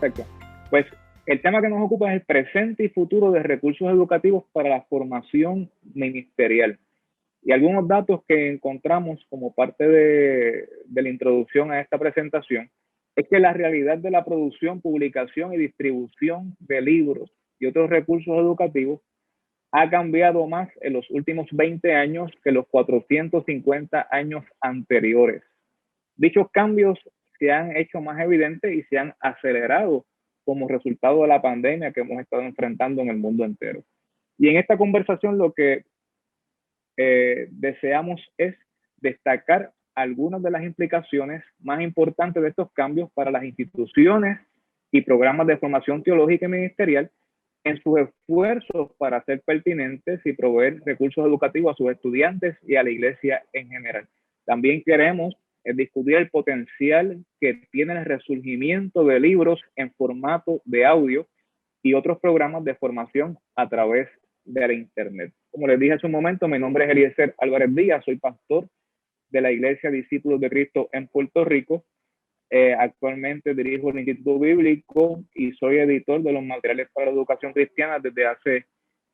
Perfecto. Pues el tema que nos ocupa es el presente y futuro de recursos educativos para la formación ministerial. Y algunos datos que encontramos como parte de la introducción a esta presentación es que la realidad de la producción, publicación y distribución de libros y otros recursos educativos ha cambiado más en los últimos 20 años que los 450 años anteriores. Dichos cambios se han hecho más evidentes y se han acelerado como resultado de la pandemia que hemos estado enfrentando en el mundo entero. Y en esta conversación lo que deseamos es destacar algunas de las implicaciones más importantes de estos cambios para las instituciones y programas de formación teológica y ministerial en sus esfuerzos para ser pertinentes y proveer recursos educativos a sus estudiantes y a la iglesia en general. También queremos discutir el potencial que tiene el resurgimiento de libros en formato de audio y otros programas de formación a través de la internet. Como les dije hace un momento, mi nombre es Eliezer Álvarez Díaz, soy pastor de la Iglesia Discípulos de Cristo en Puerto Rico. Actualmente dirijo el Instituto Bíblico y soy editor de los materiales para la educación cristiana desde hace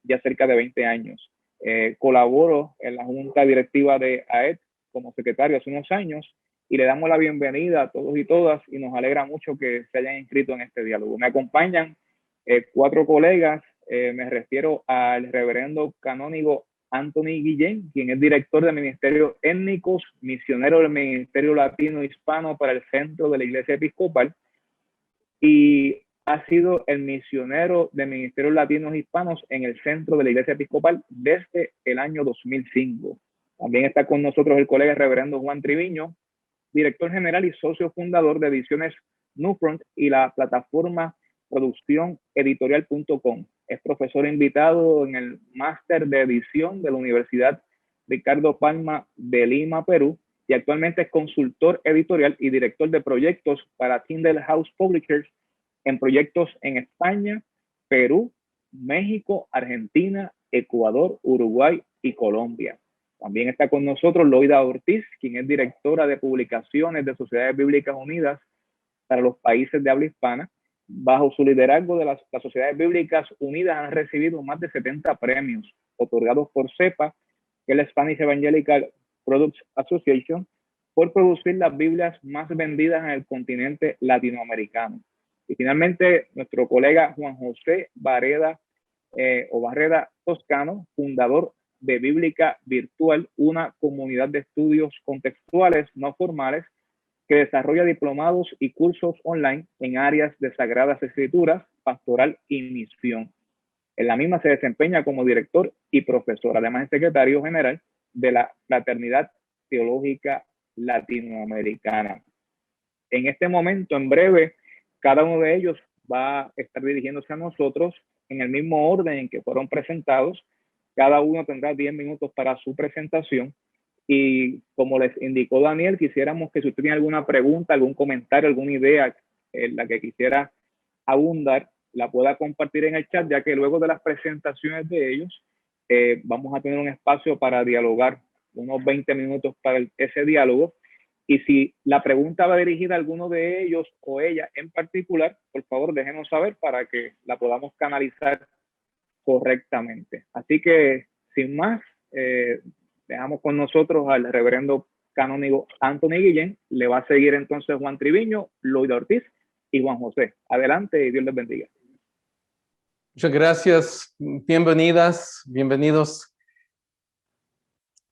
ya cerca de 20 años. Colaboro en la junta directiva de AED como secretario hace unos años y le damos la bienvenida a todos y todas y nos alegra mucho que se hayan inscrito en este diálogo. Me acompañan 4 colegas, me refiero al reverendo canónigo Anthony Guillén, quien es director del Ministerio Étnicos, misionero del Ministerio Latino Hispano para el Centro de la Iglesia Episcopal y ha sido el misionero de Ministerios Latinos Hispanos en el Centro de la Iglesia Episcopal desde el año 2005. También está con nosotros el colega reverendo Juan Triviño, director general y socio fundador de Ediciones Newfront y la plataforma produccióneditorial.com. Es profesor invitado en el máster de edición de la Universidad Ricardo Palma de Lima, Perú, y actualmente es consultor editorial y director de proyectos para Tyndale House Publishers en proyectos en España, Perú, México, Argentina, Ecuador, Uruguay y Colombia. También está con nosotros Loida Ortiz, quien es directora de publicaciones de Sociedades Bíblicas Unidas para los países de habla hispana. Bajo su liderazgo de las Sociedades Bíblicas Unidas han recibido más de 70 premios otorgados por SEPA, que es la Spanish Evangelical Products Association, por producir las Biblias más vendidas en el continente latinoamericano. Y finalmente, nuestro colega Juan José Barreda Toscano, fundador de Bíblica Virtual, una comunidad de estudios contextuales no formales que desarrolla diplomados y cursos online en áreas de Sagradas Escrituras, pastoral y misión. En la misma se desempeña como director y profesor, además es secretario general de la Fraternidad Teológica Latinoamericana. En este momento, en breve, cada uno de ellos va a estar dirigiéndose a nosotros en el mismo orden en que fueron presentados. Cada uno tendrá 10 minutos para su presentación. Y como les indicó Daniel, quisiéramos que si usted tiene alguna pregunta, algún comentario, alguna idea en la que quisiera abundar, la pueda compartir en el chat, ya que luego de las presentaciones de ellos, vamos a tener un espacio para dialogar, unos 20 minutos para ese diálogo. Y si la pregunta va dirigida a alguno de ellos o ella en particular, por favor déjenos saber para que la podamos canalizar correctamente. Así que, sin más, dejamos con nosotros al reverendo canónigo Anthony Guillén. Le va a seguir entonces Juan Triviño, Loida Ortiz y Juan José. Adelante y Dios les bendiga. Muchas gracias. Bienvenidas, bienvenidos.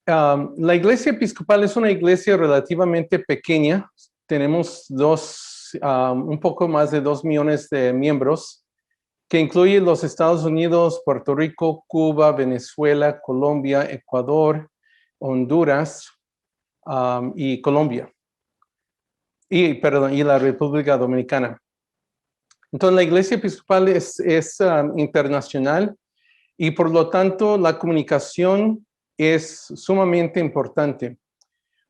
La Iglesia Episcopal es una iglesia relativamente pequeña. Tenemos un poco más de 2 millones de miembros, que incluye los Estados Unidos, Puerto Rico, Cuba, Venezuela, Colombia, Ecuador, Honduras y Colombia. Y la República Dominicana. Entonces, la Iglesia Episcopal es internacional y por lo tanto la comunicación es sumamente importante.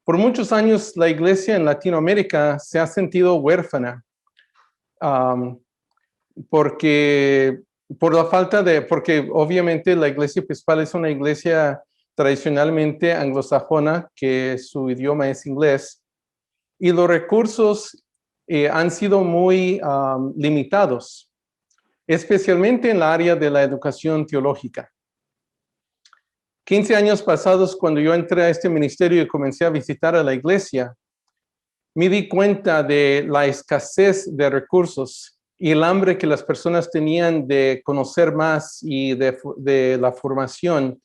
Por muchos años la Iglesia en Latinoamérica se ha sentido huérfana porque obviamente la Iglesia Episcopal es una iglesia tradicionalmente anglosajona, que su idioma es inglés, y los recursos han sido muy limitados, especialmente en la área de la educación teológica. 15 años pasados, cuando yo entré a este ministerio y comencé a visitar a la iglesia, me di cuenta de la escasez de recursos y el hambre que las personas tenían de conocer más y de la formación.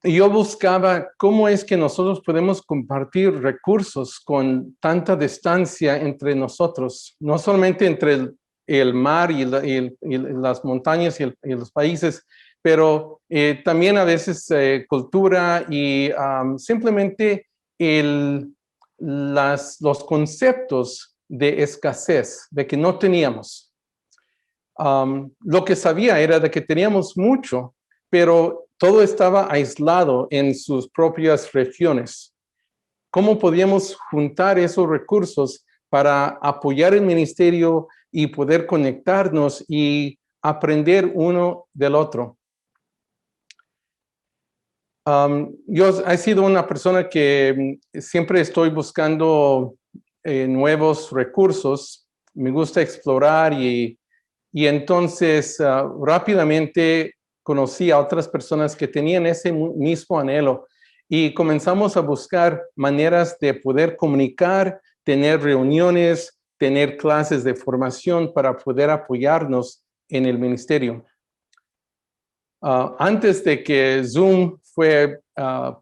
Y yo buscaba cómo es que nosotros podemos compartir recursos con tanta distancia entre nosotros, no solamente entre el mar y las montañas y los países, pero también a veces cultura y simplemente los conceptos de escasez, de que no teníamos. Lo que sabía era de que teníamos mucho, pero todo estaba aislado en sus propias regiones. ¿Cómo podíamos juntar esos recursos para apoyar el ministerio y poder conectarnos y aprender uno del otro? Yo he sido una persona que siempre estoy buscando nuevos recursos. Me gusta explorar y entonces rápidamente conocí a otras personas que tenían ese mismo anhelo y comenzamos a buscar maneras de poder comunicar, tener reuniones, tener clases de formación para poder apoyarnos en el ministerio. Antes de que Zoom fue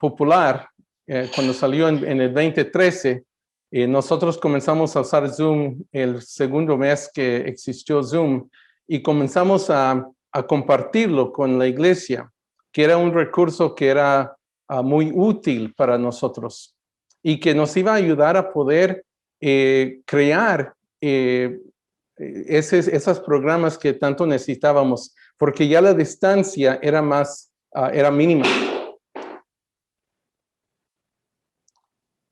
popular, cuando salió en el 2013, nosotros comenzamos a usar Zoom el segundo mes que existió Zoom y comenzamos a compartirlo con la iglesia, que era un recurso que era muy útil para nosotros y que nos iba a ayudar a poder crear esos programas que tanto necesitábamos, porque ya la distancia era era mínima.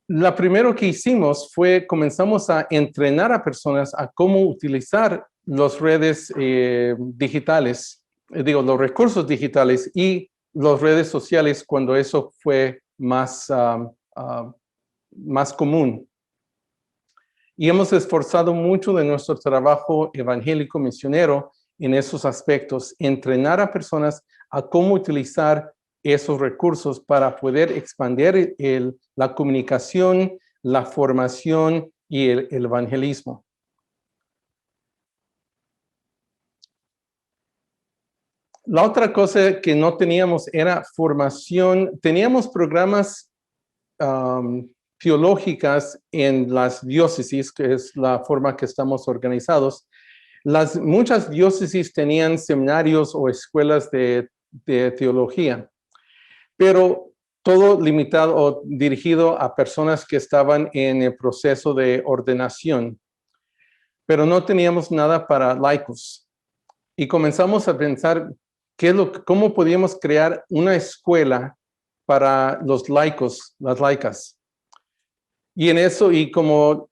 Lo primero que hicimos fue comenzamos a entrenar a personas a cómo utilizar las redes digitales, los recursos digitales y las redes sociales cuando eso fue más común. Y hemos esforzado mucho de nuestro trabajo evangélico misionero en esos aspectos, entrenar a personas a cómo utilizar esos recursos para poder expandir la comunicación, la formación y el evangelismo. La otra cosa que no teníamos era formación. Teníamos programas teológicas en las diócesis, que es la forma que estamos organizados. Muchas diócesis tenían seminarios o escuelas de teología, pero todo limitado o dirigido a personas que estaban en el proceso de ordenación. Pero no teníamos nada para laicos. Y comenzamos a pensar cómo podíamos crear una escuela para los laicos, las laicas. Y en eso, y como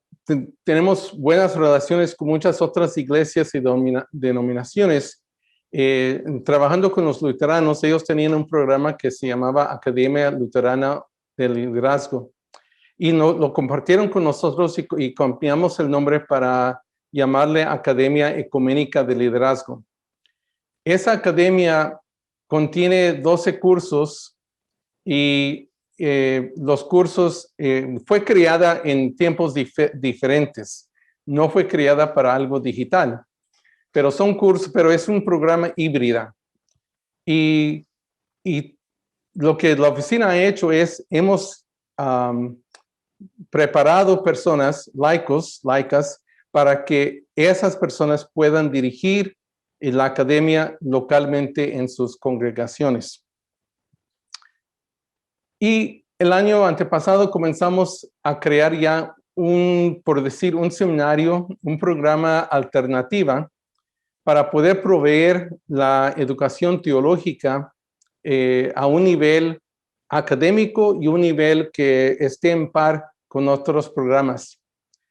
tenemos buenas relaciones con muchas otras iglesias y denominaciones, trabajando con los luteranos, ellos tenían un programa que se llamaba Academia Luterana de Liderazgo. Y lo compartieron con nosotros y cambiamos el nombre para llamarle Academia Ecuménica de Liderazgo. Esa academia contiene 12 cursos y los cursos fue creada en tiempos diferentes. No fue creada para algo digital, pero son cursos, pero es un programa híbrida. Y lo que la oficina ha hecho es, hemos preparado personas, laicas, para que esas personas puedan dirigir la academia localmente en sus congregaciones. Y el año antepasado comenzamos a crear ya por decir, un seminario, un programa alternativa para poder proveer la educación teológica a un nivel académico y un nivel que esté en par con otros programas.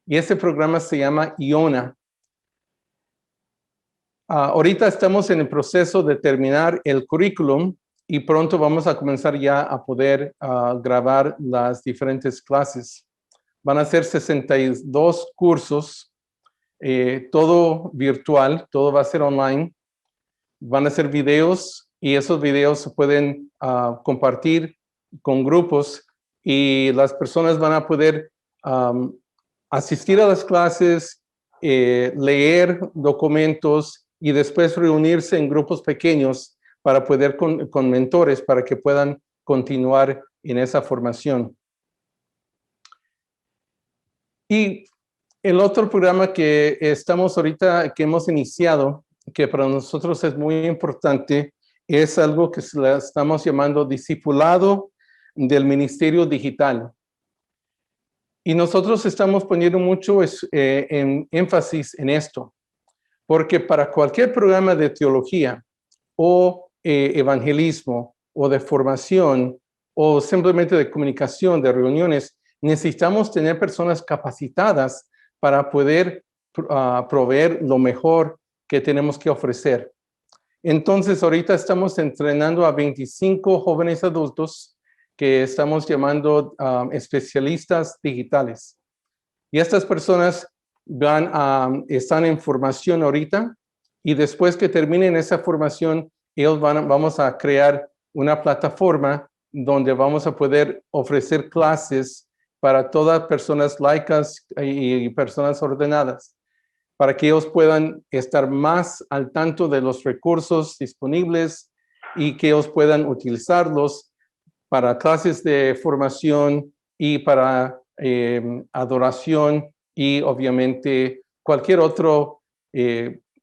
Y ese programa se llama IONA. Ahorita estamos en el proceso de terminar el currículum y pronto vamos a comenzar ya a poder grabar las diferentes clases. Van a ser 62 cursos, todo virtual, todo va a ser online. Van a ser videos y esos videos se pueden compartir con grupos y las personas van a poder asistir a las clases, leer documentos y después reunirse en grupos pequeños para poder con mentores para que puedan continuar en esa formación. Y el otro programa que estamos ahorita, que hemos iniciado, que para nosotros es muy importante, es algo que estamos llamando Discipulado del Ministerio Digital. Y nosotros estamos poniendo mucho énfasis en esto, porque para cualquier programa de teología o evangelismo o de formación o simplemente de comunicación, de reuniones, necesitamos tener personas capacitadas para poder proveer lo mejor que tenemos que ofrecer. Entonces, ahorita estamos entrenando a 25 jóvenes adultos que estamos llamando especialistas digitales. Y estas personas están en formación ahorita y después que terminen esa formación, vamos a crear una plataforma donde vamos a poder ofrecer clases para todas personas laicas y personas ordenadas, para que ellos puedan estar más al tanto de los recursos disponibles y que ellos puedan utilizarlos para clases de formación y para adoración y obviamente cualquier otra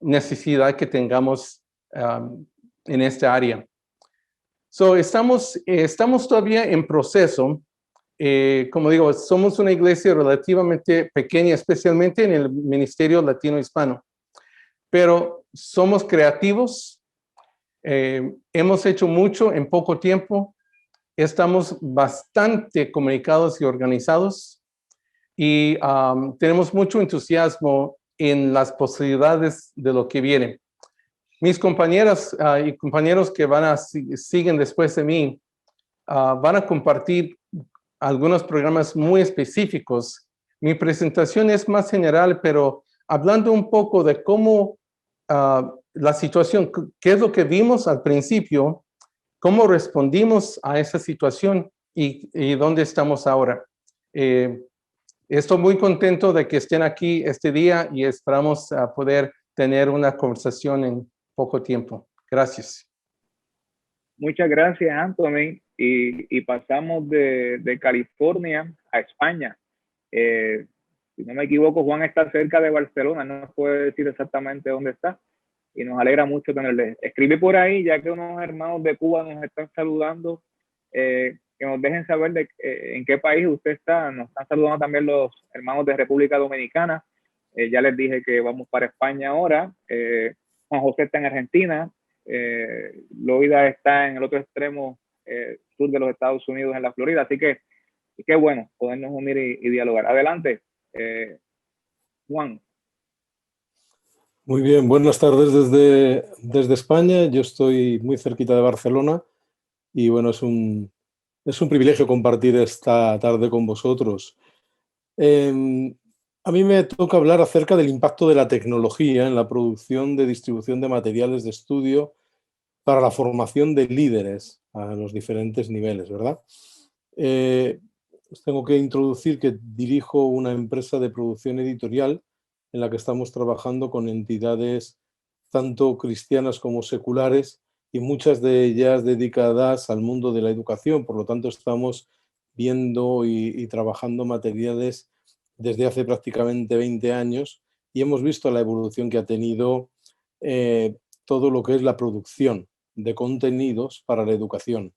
necesidad que tengamos en esta área. Estamos todavía en proceso. Como digo, somos una iglesia relativamente pequeña, especialmente en el Ministerio Latino-Hispano, pero somos creativos, hemos hecho mucho en poco tiempo, estamos bastante comunicados y organizados y tenemos mucho entusiasmo en las posibilidades de lo que viene. Mis compañeras y compañeros que siguen después de mí van a compartir algunos programas muy específicos. Mi presentación es más general, pero hablando un poco de cómo la situación, qué es lo que vimos al principio, cómo respondimos a esa situación y dónde estamos ahora. Estoy muy contento de que estén aquí este día y esperamos poder tener una conversación en poco tiempo. Gracias. Muchas gracias, Anthony. Y pasamos de California a España. Si no me equivoco, Juan está cerca de Barcelona, no nos puede decir exactamente dónde está. Y nos alegra mucho tenerle. Escribí por ahí, ya que unos hermanos de Cuba nos están saludando, que nos dejen saber en qué país usted está. Nos están saludando también los hermanos de República Dominicana. Ya les dije que vamos para España ahora. Juan José está en Argentina. Loida está en el otro extremo sur de los Estados Unidos, en la Florida. Así que qué bueno podernos unir y dialogar. Adelante, Juan. Muy bien, buenas tardes desde España. Yo estoy muy cerquita de Barcelona y bueno, es un privilegio compartir esta tarde con vosotros. A mí me toca hablar acerca del impacto de la tecnología en la producción de distribución de materiales de estudio para la formación de líderes a los diferentes niveles, ¿verdad? Os tengo que introducir que dirijo una empresa de producción editorial en la que estamos trabajando con entidades tanto cristianas como seculares y muchas de ellas dedicadas al mundo de la educación. Por lo tanto, estamos viendo y trabajando materiales desde hace prácticamente 20 años y hemos visto la evolución que ha tenido todo lo que es la producción de contenidos para la educación.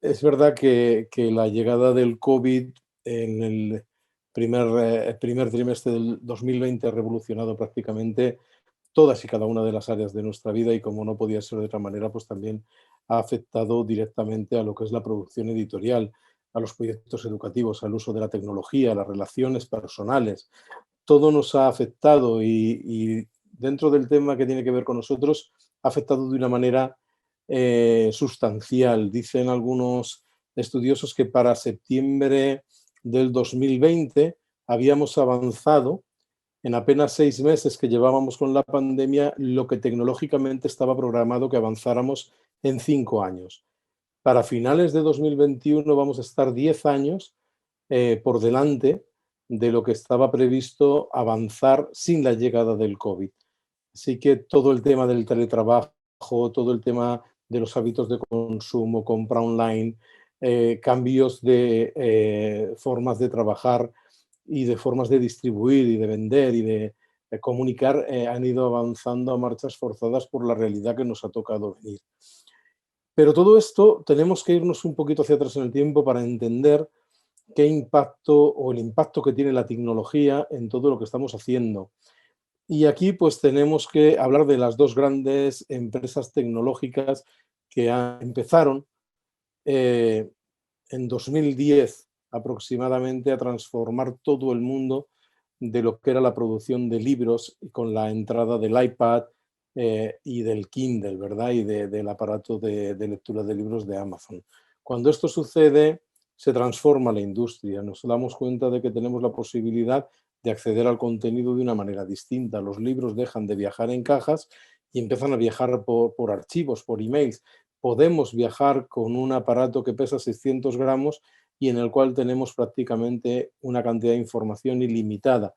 Es verdad que la llegada del COVID en el primer trimestre del 2020 ha revolucionado prácticamente todas y cada una de las áreas de nuestra vida y como no podía ser de otra manera, pues también ha afectado directamente a lo que es la producción editorial, a los proyectos educativos, al uso de la tecnología, a las relaciones personales. Todo nos ha afectado y dentro del tema que tiene que ver con nosotros, ha afectado de una manera sustancial. Dicen algunos estudiosos que para septiembre del 2020 habíamos avanzado en apenas 6 meses que llevábamos con la pandemia lo que tecnológicamente estaba programado que avanzáramos en 5 años. Para finales de 2021 vamos a estar 10 años por delante de lo que estaba previsto avanzar sin la llegada del COVID. Así que todo el tema del teletrabajo, todo el tema de los hábitos de consumo, compra online, cambios de formas de trabajar y de formas de distribuir y de vender y de comunicar han ido avanzando a marchas forzadas por la realidad que nos ha tocado venir. Pero todo esto tenemos que irnos un poquito hacia atrás en el tiempo para entender qué impacto o el impacto que tiene la tecnología en todo lo que estamos haciendo. Y aquí pues tenemos que hablar de las dos grandes empresas tecnológicas que empezaron en 2010 aproximadamente a transformar todo el mundo de lo que era la producción de libros con la entrada del iPad y del Kindle, ¿verdad? Y del aparato de lectura de libros de Amazon. Cuando esto sucede, se transforma la industria. Nos damos cuenta de que tenemos la posibilidad de acceder al contenido de una manera distinta. Los libros dejan de viajar en cajas y empiezan a viajar por archivos, por emails. Podemos viajar con un aparato que pesa 600 gramos y en el cual tenemos prácticamente una cantidad de información ilimitada.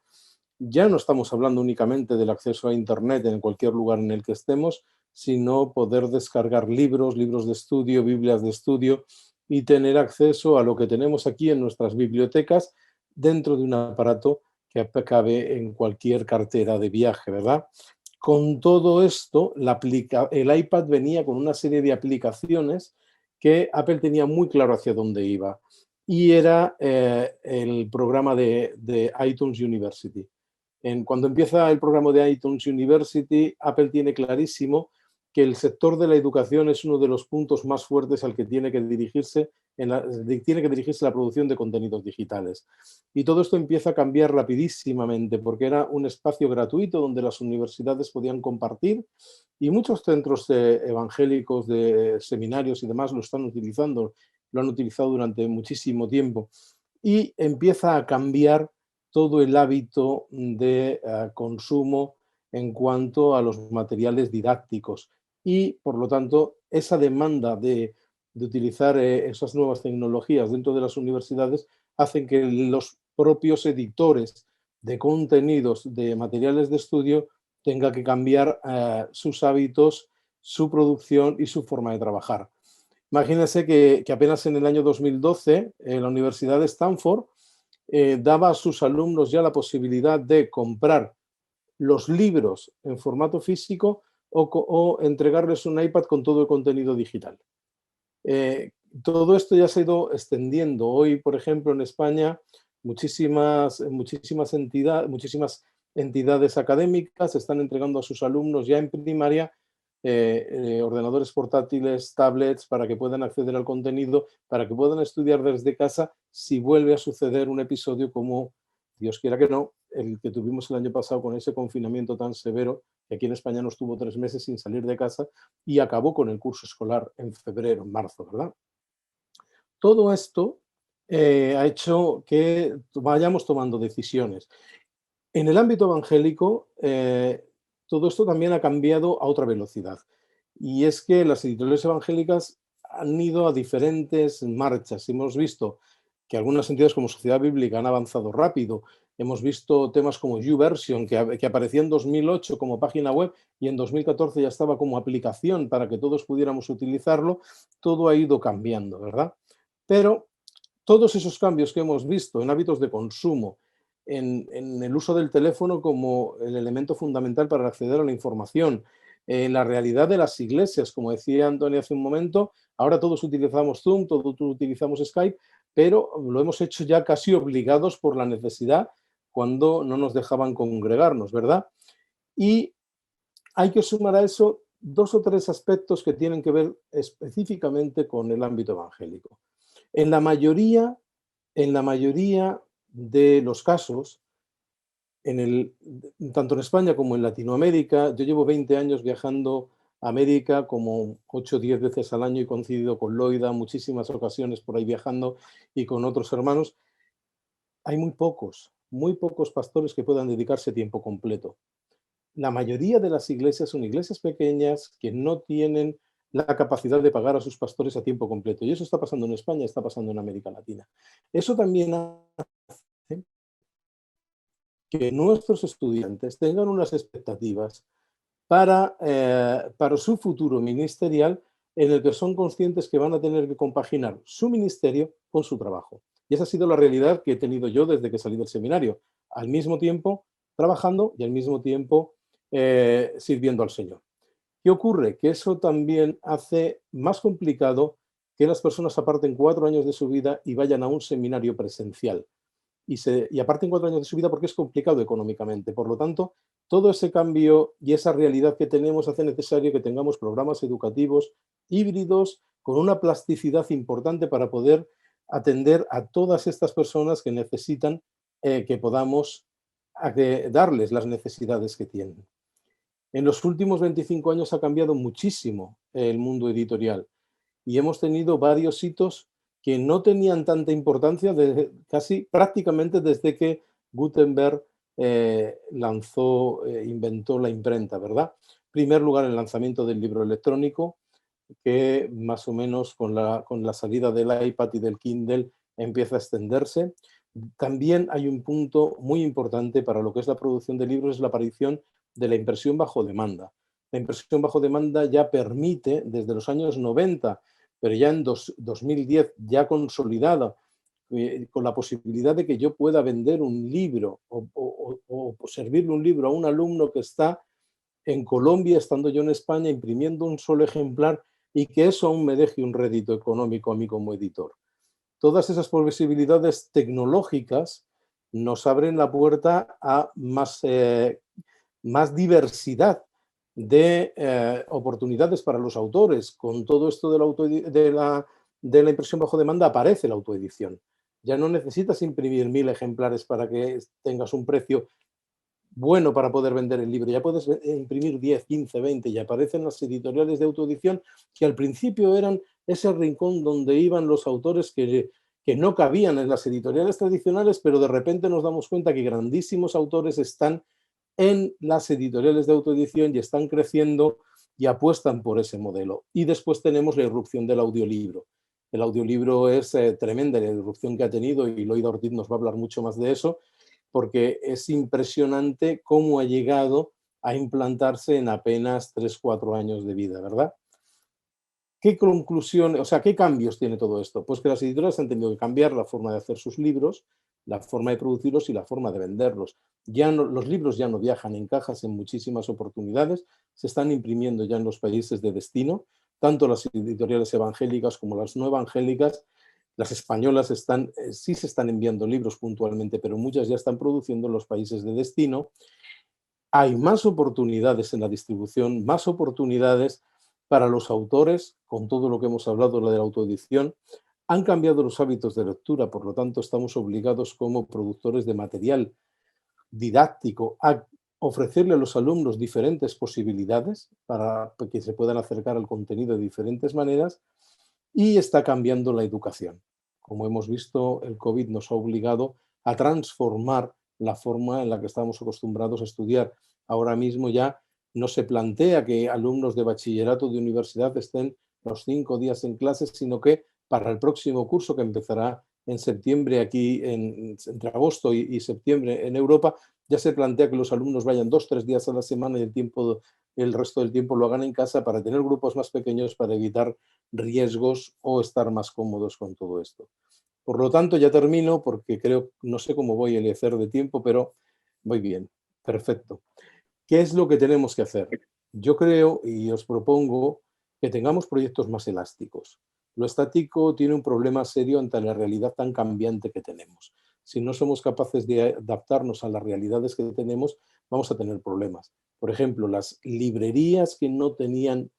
Ya no estamos hablando únicamente del acceso a Internet en cualquier lugar en el que estemos, sino poder descargar libros, libros de estudio, Biblias de estudio y tener acceso a lo que tenemos aquí en nuestras bibliotecas dentro de un aparato que cabe en cualquier cartera de viaje, ¿verdad? Con todo esto, el iPad venía con una serie de aplicaciones que Apple tenía muy claro hacia dónde iba. Y era el programa de iTunes University. Cuando empieza el programa de iTunes University, Apple tiene clarísimo que el sector de la educación es uno de los puntos más fuertes al que tiene que dirigirse la producción de contenidos digitales. Y todo esto empieza a cambiar rapidísimamente porque era un espacio gratuito donde las universidades podían compartir y muchos centros evangélicos de seminarios y demás lo están utilizando, lo han utilizado durante muchísimo tiempo. Y empieza a cambiar todo el hábito de consumo en cuanto a los materiales didácticos y, por lo tanto, esa demanda de utilizar esas nuevas tecnologías dentro de las universidades hacen que los propios editores de contenidos de materiales de estudio tengan que cambiar sus hábitos, su producción y su forma de trabajar. Imagínense que apenas en el año 2012 la Universidad de Stanford daba a sus alumnos ya la posibilidad de comprar los libros en formato físico o entregarles un iPad con todo el contenido digital. Todo esto ya se ha ido extendiendo. Hoy, por ejemplo, en España, muchísimas entidades académicas están entregando a sus alumnos ya en primaria ordenadores portátiles, tablets, para que puedan acceder al contenido, para que puedan estudiar desde casa si vuelve a suceder un episodio como, Dios quiera que no, el que tuvimos el año pasado con ese confinamiento tan severo, que aquí en España nos tuvo 3 meses sin salir de casa y acabó con el curso escolar en febrero, en marzo, ¿verdad? Todo esto ha hecho que vayamos tomando decisiones. En el ámbito evangélico, todo esto también ha cambiado a otra velocidad. Y es que las editoriales evangélicas han ido a diferentes marchas. Hemos visto que algunas entidades como Sociedad Bíblica han avanzado rápido. Hemos visto temas como YouVersion, que aparecía en 2008 como página web y en 2014 ya estaba como aplicación para que todos pudiéramos utilizarlo. Todo ha ido cambiando, ¿verdad? Pero todos esos cambios que hemos visto en hábitos de consumo, en el uso del teléfono como el elemento fundamental para acceder a la información, en la realidad de las iglesias, como decía Antonio hace un momento, ahora todos utilizamos Zoom, todos utilizamos Skype, pero lo hemos hecho ya casi obligados por la necesidad cuando no nos dejaban congregarnos, ¿verdad? Y hay que sumar a eso 2 o 3 aspectos que tienen que ver específicamente con el ámbito evangélico. En la mayoría de los casos, tanto en España como en Latinoamérica, yo llevo 20 años viajando a América como 8 o 10 veces al año y coincidido con Loida, muchísimas ocasiones por ahí viajando y con otros hermanos. hay muy pocos pastores que puedan dedicarse a tiempo completo. La mayoría de las iglesias son iglesias pequeñas que no tienen la capacidad de pagar a sus pastores a tiempo completo. Y eso está pasando en España, está pasando en América Latina. Eso también hace que nuestros estudiantes tengan unas expectativas para su futuro ministerial, en el que son conscientes que van a tener que compaginar su ministerio con su trabajo. Y esa ha sido la realidad que he tenido yo desde que salí del seminario. Al mismo tiempo trabajando y al mismo tiempo sirviendo al Señor. ¿Qué ocurre? Que eso también hace más complicado que las personas aparten 4 años de su vida y vayan a un seminario presencial. Y aparten 4 años de su vida porque es complicado económicamente. Por lo tanto, todo ese cambio y esa realidad que tenemos hace necesario que tengamos programas educativos híbridos con una plasticidad importante para poder atender a todas estas personas que necesitan que podamos darles las necesidades que tienen. En los últimos 25 años ha cambiado muchísimo el mundo editorial y hemos tenido varios hitos que no tenían tanta importancia casi prácticamente desde que Gutenberg inventó la imprenta, ¿verdad? En primer lugar, el lanzamiento del libro electrónico, que más o menos con la salida del iPad y del Kindle empieza a extenderse. También hay un punto muy importante para lo que es la producción de libros, es la aparición de la impresión bajo demanda. La impresión bajo demanda ya permite, desde los años 90, pero ya en 2010, ya consolidada, con la posibilidad de que yo pueda vender un libro o servirle un libro a un alumno que está en Colombia, estando yo en España, imprimiendo un solo ejemplar y que eso aún me deje un rédito económico a mí como editor. Todas esas posibilidades tecnológicas nos abren la puerta a más diversidad de oportunidades para los autores. Con todo esto de la impresión bajo demanda aparece la autoedición. Ya no necesitas imprimir 1000 ejemplares para que tengas un precio bueno para poder vender el libro. Ya puedes imprimir 10, 15, 20 y aparecen las editoriales de autoedición que al principio eran ese rincón donde iban los autores que no cabían en las editoriales tradicionales, pero de repente nos damos cuenta que grandísimos autores están en las editoriales de autoedición y están creciendo y apuestan por ese modelo. Y después tenemos la irrupción del audiolibro. El audiolibro es tremenda la irrupción que ha tenido y Loida Ortiz nos va a hablar mucho más de eso, porque es impresionante cómo ha llegado a implantarse en apenas 3-4 años de vida, ¿verdad? ¿Qué conclusiones, o sea, qué cambios tiene todo esto? Pues que las editoriales han tenido que cambiar la forma de hacer sus libros, la forma de producirlos y la forma de venderlos. Los libros ya no viajan en cajas en muchísimas oportunidades, se están imprimiendo ya en los países de destino, tanto las editoriales evangélicas como las no evangélicas. Las españolas sí se están enviando libros puntualmente, pero muchas ya están produciendo en los países de destino. Hay más oportunidades en la distribución, más oportunidades para los autores, con todo lo que hemos hablado de la autoedición. Han cambiado los hábitos de lectura, por lo tanto estamos obligados como productores de material didáctico a ofrecerle a los alumnos diferentes posibilidades para que se puedan acercar al contenido de diferentes maneras, y está cambiando la educación. Como hemos visto, el COVID nos ha obligado a transformar la forma en la que estamos acostumbrados a estudiar. Ahora mismo ya no se plantea que alumnos de bachillerato de universidad estén los 5 días en clases, sino que para el próximo curso, que empezará en septiembre aquí, entre agosto y septiembre en Europa, ya se plantea que los alumnos vayan 2-3 días a la semana y el resto del tiempo lo hagan en casa para tener grupos más pequeños, para evitar riesgos o estar más cómodos con todo esto. Por lo tanto, ya termino porque no sé cómo voy a hacer de tiempo, pero voy bien. Perfecto. ¿Qué es lo que tenemos que hacer? Yo creo y os propongo que tengamos proyectos más elásticos. Lo estático tiene un problema serio ante la realidad tan cambiante que tenemos. Si no somos capaces de adaptarnos a las realidades que tenemos, vamos a tener problemas. Por ejemplo, las librerías que no tenían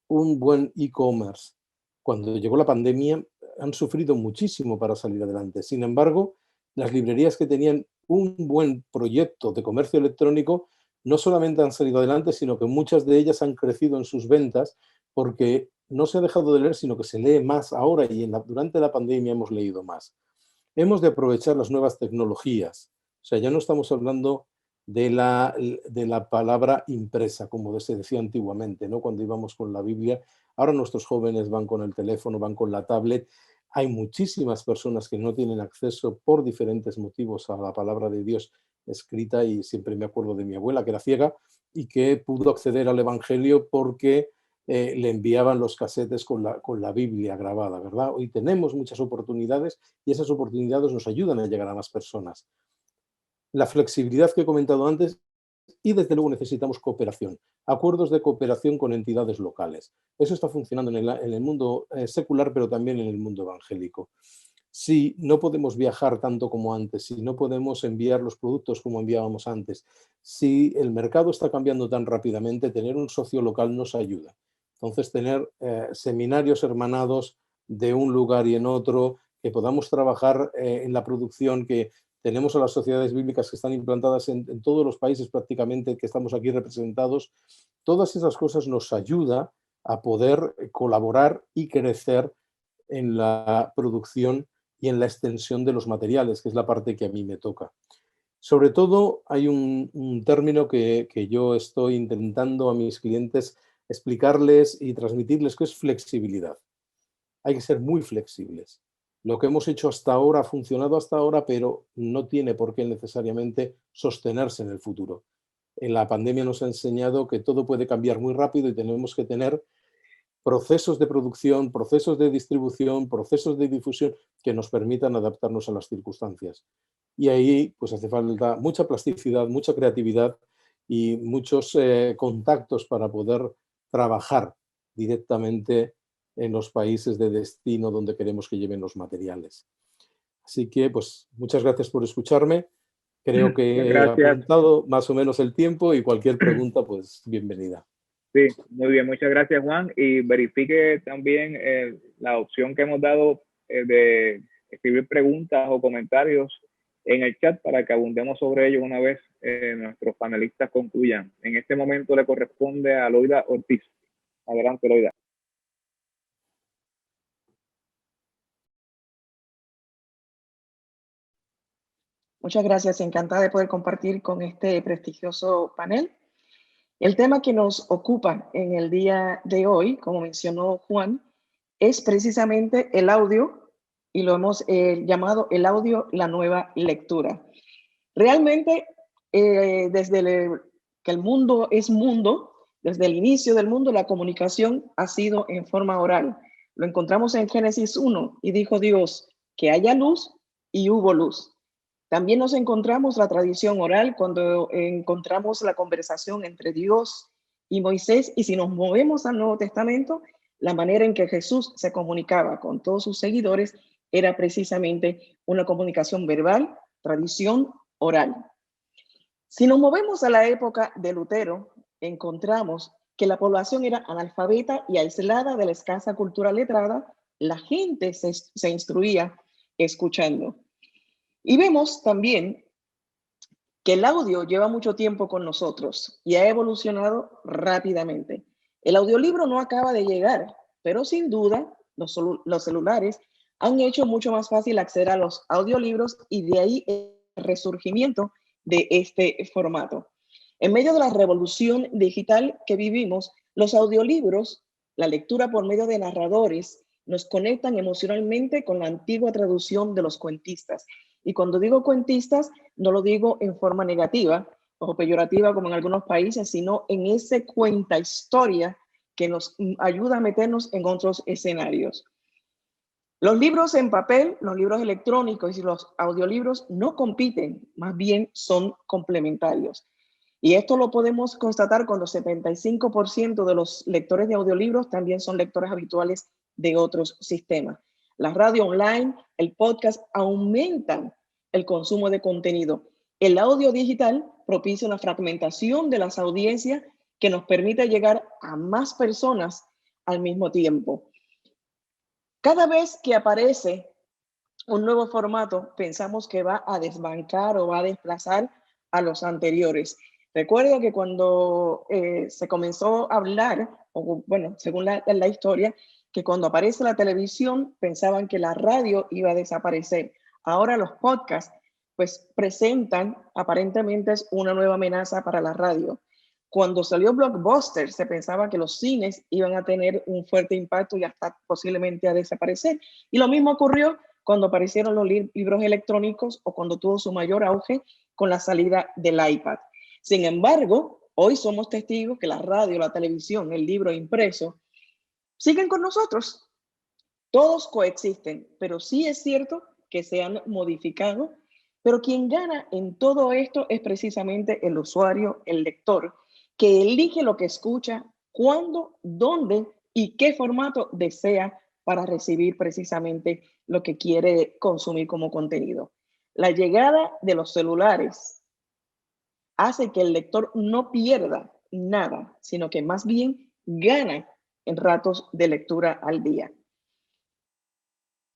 un buen e-commerce, cuando llegó la pandemia, han sufrido muchísimo para salir adelante. Sin embargo, las librerías que tenían un buen proyecto de comercio electrónico no solamente han salido adelante, sino que muchas de ellas han crecido en sus ventas porque no se ha dejado de leer, sino que se lee más ahora y durante la pandemia hemos leído más. hemos de aprovechar las nuevas tecnologías. O sea, ya no estamos hablando de la palabra impresa, como se decía antiguamente, ¿no? Cuando íbamos con la Biblia. Ahora nuestros jóvenes van con el teléfono, van con la tablet. Hay muchísimas personas que no tienen acceso por diferentes motivos a la palabra de Dios escrita, y siempre me acuerdo de mi abuela, que era ciega y que pudo acceder al Evangelio porque le enviaban los casetes con la Biblia grabada, ¿verdad? Hoy tenemos muchas oportunidades y esas oportunidades nos ayudan a llegar a más personas. La flexibilidad que he comentado antes, y desde luego necesitamos cooperación, acuerdos de cooperación con entidades locales. Eso está funcionando en el mundo secular, pero también en el mundo evangélico. Si no podemos viajar tanto como antes, si no podemos enviar los productos como enviábamos antes, si el mercado está cambiando tan rápidamente, tener un socio local nos ayuda. Entonces, tener seminarios hermanados de un lugar y en otro, que podamos trabajar en la producción, que tenemos a las sociedades bíblicas que están implantadas en todos los países prácticamente que estamos aquí representados. Todas esas cosas nos ayudan a poder colaborar y crecer en la producción y en la extensión de los materiales, que es la parte que a mí me toca. Sobre todo, hay un término que yo estoy intentando a mis clientes explicarles y transmitirles, que es flexibilidad. Hay que ser muy flexibles. Lo que hemos hecho hasta ahora ha funcionado hasta ahora, pero no tiene por qué necesariamente sostenerse en el futuro. En la pandemia nos ha enseñado que todo puede cambiar muy rápido y tenemos que tener procesos de producción, procesos de distribución, procesos de difusión que nos permitan adaptarnos a las circunstancias. Y ahí pues hace falta mucha plasticidad, mucha creatividad y muchos contactos para poder trabajar directamente en los países de destino donde queremos que lleven los materiales. Así que pues muchas gracias por escucharme. Creo que he Gracias. apuntado más o menos el tiempo y cualquier pregunta pues bienvenida. Sí, muy bien, muchas gracias, Juan. Y verifique también la opción que hemos dado de escribir preguntas o comentarios en el chat para que abundemos sobre ello una vez nuestros panelistas concluyan. En este momento le corresponde a Loida Ortiz. Adelante, Loida. Muchas gracias, encantada de poder compartir con este prestigioso panel. El tema que nos ocupa en el día de hoy, como mencionó Juan, es precisamente el audio, y lo hemos llamado el audio, la nueva lectura. Realmente, desde que el mundo es mundo, desde el inicio del mundo, la comunicación ha sido en forma oral. Lo encontramos en Génesis 1, y dijo Dios que haya luz, y hubo luz. También nos encontramos la tradición oral cuando encontramos la conversación entre Dios y Moisés, y si nos movemos al Nuevo Testamento, la manera en que Jesús se comunicaba con todos sus seguidores era precisamente una comunicación verbal, tradición oral. Si nos movemos a la época de Lutero, encontramos que la población era analfabeta y aislada de la escasa cultura letrada. La gente se instruía escuchando. Y vemos también que el audio lleva mucho tiempo con nosotros y ha evolucionado rápidamente. El audiolibro no acaba de llegar, pero sin duda los celulares han hecho mucho más fácil acceder a los audiolibros, y de ahí el resurgimiento de este formato. En medio de la revolución digital que vivimos, los audiolibros, la lectura por medio de narradores, nos conectan emocionalmente con la antigua traducción de los cuentistas. Y cuando digo cuentistas, no lo digo en forma negativa o peyorativa como en algunos países, sino en ese cuenta historia que nos ayuda a meternos en otros escenarios. Los libros en papel, los libros electrónicos y los audiolibros no compiten, más bien son complementarios. Y esto lo podemos constatar cuando 75% de los lectores de audiolibros también son lectores habituales de otros sistemas. La radio online, el podcast aumentan el consumo de contenido. El audio digital propicia una fragmentación de las audiencias que nos permite llegar a más personas al mismo tiempo. Cada vez que aparece un nuevo formato, pensamos que va a desbancar o va a desplazar a los anteriores. Recuerdo que cuando se comenzó a hablar, o bueno, según la historia, que cuando aparece la televisión pensaban que la radio iba a desaparecer. Ahora los podcasts pues presentan aparentemente una nueva amenaza para la radio. Cuando salió Blockbuster se pensaba que los cines iban a tener un fuerte impacto y hasta posiblemente a desaparecer. Y lo mismo ocurrió cuando aparecieron los libros electrónicos o cuando tuvo su mayor auge con la salida del iPad. Sin embargo, hoy somos testigos que la radio, la televisión, el libro impreso siguen con nosotros. Todos coexisten, pero sí es cierto que se han modificado, pero quien gana en todo esto es precisamente el usuario, el lector, que elige lo que escucha, cuándo, dónde y qué formato desea para recibir precisamente lo que quiere consumir como contenido. La llegada de los celulares hace que el lector no pierda nada, sino que más bien gana en ratos de lectura al día.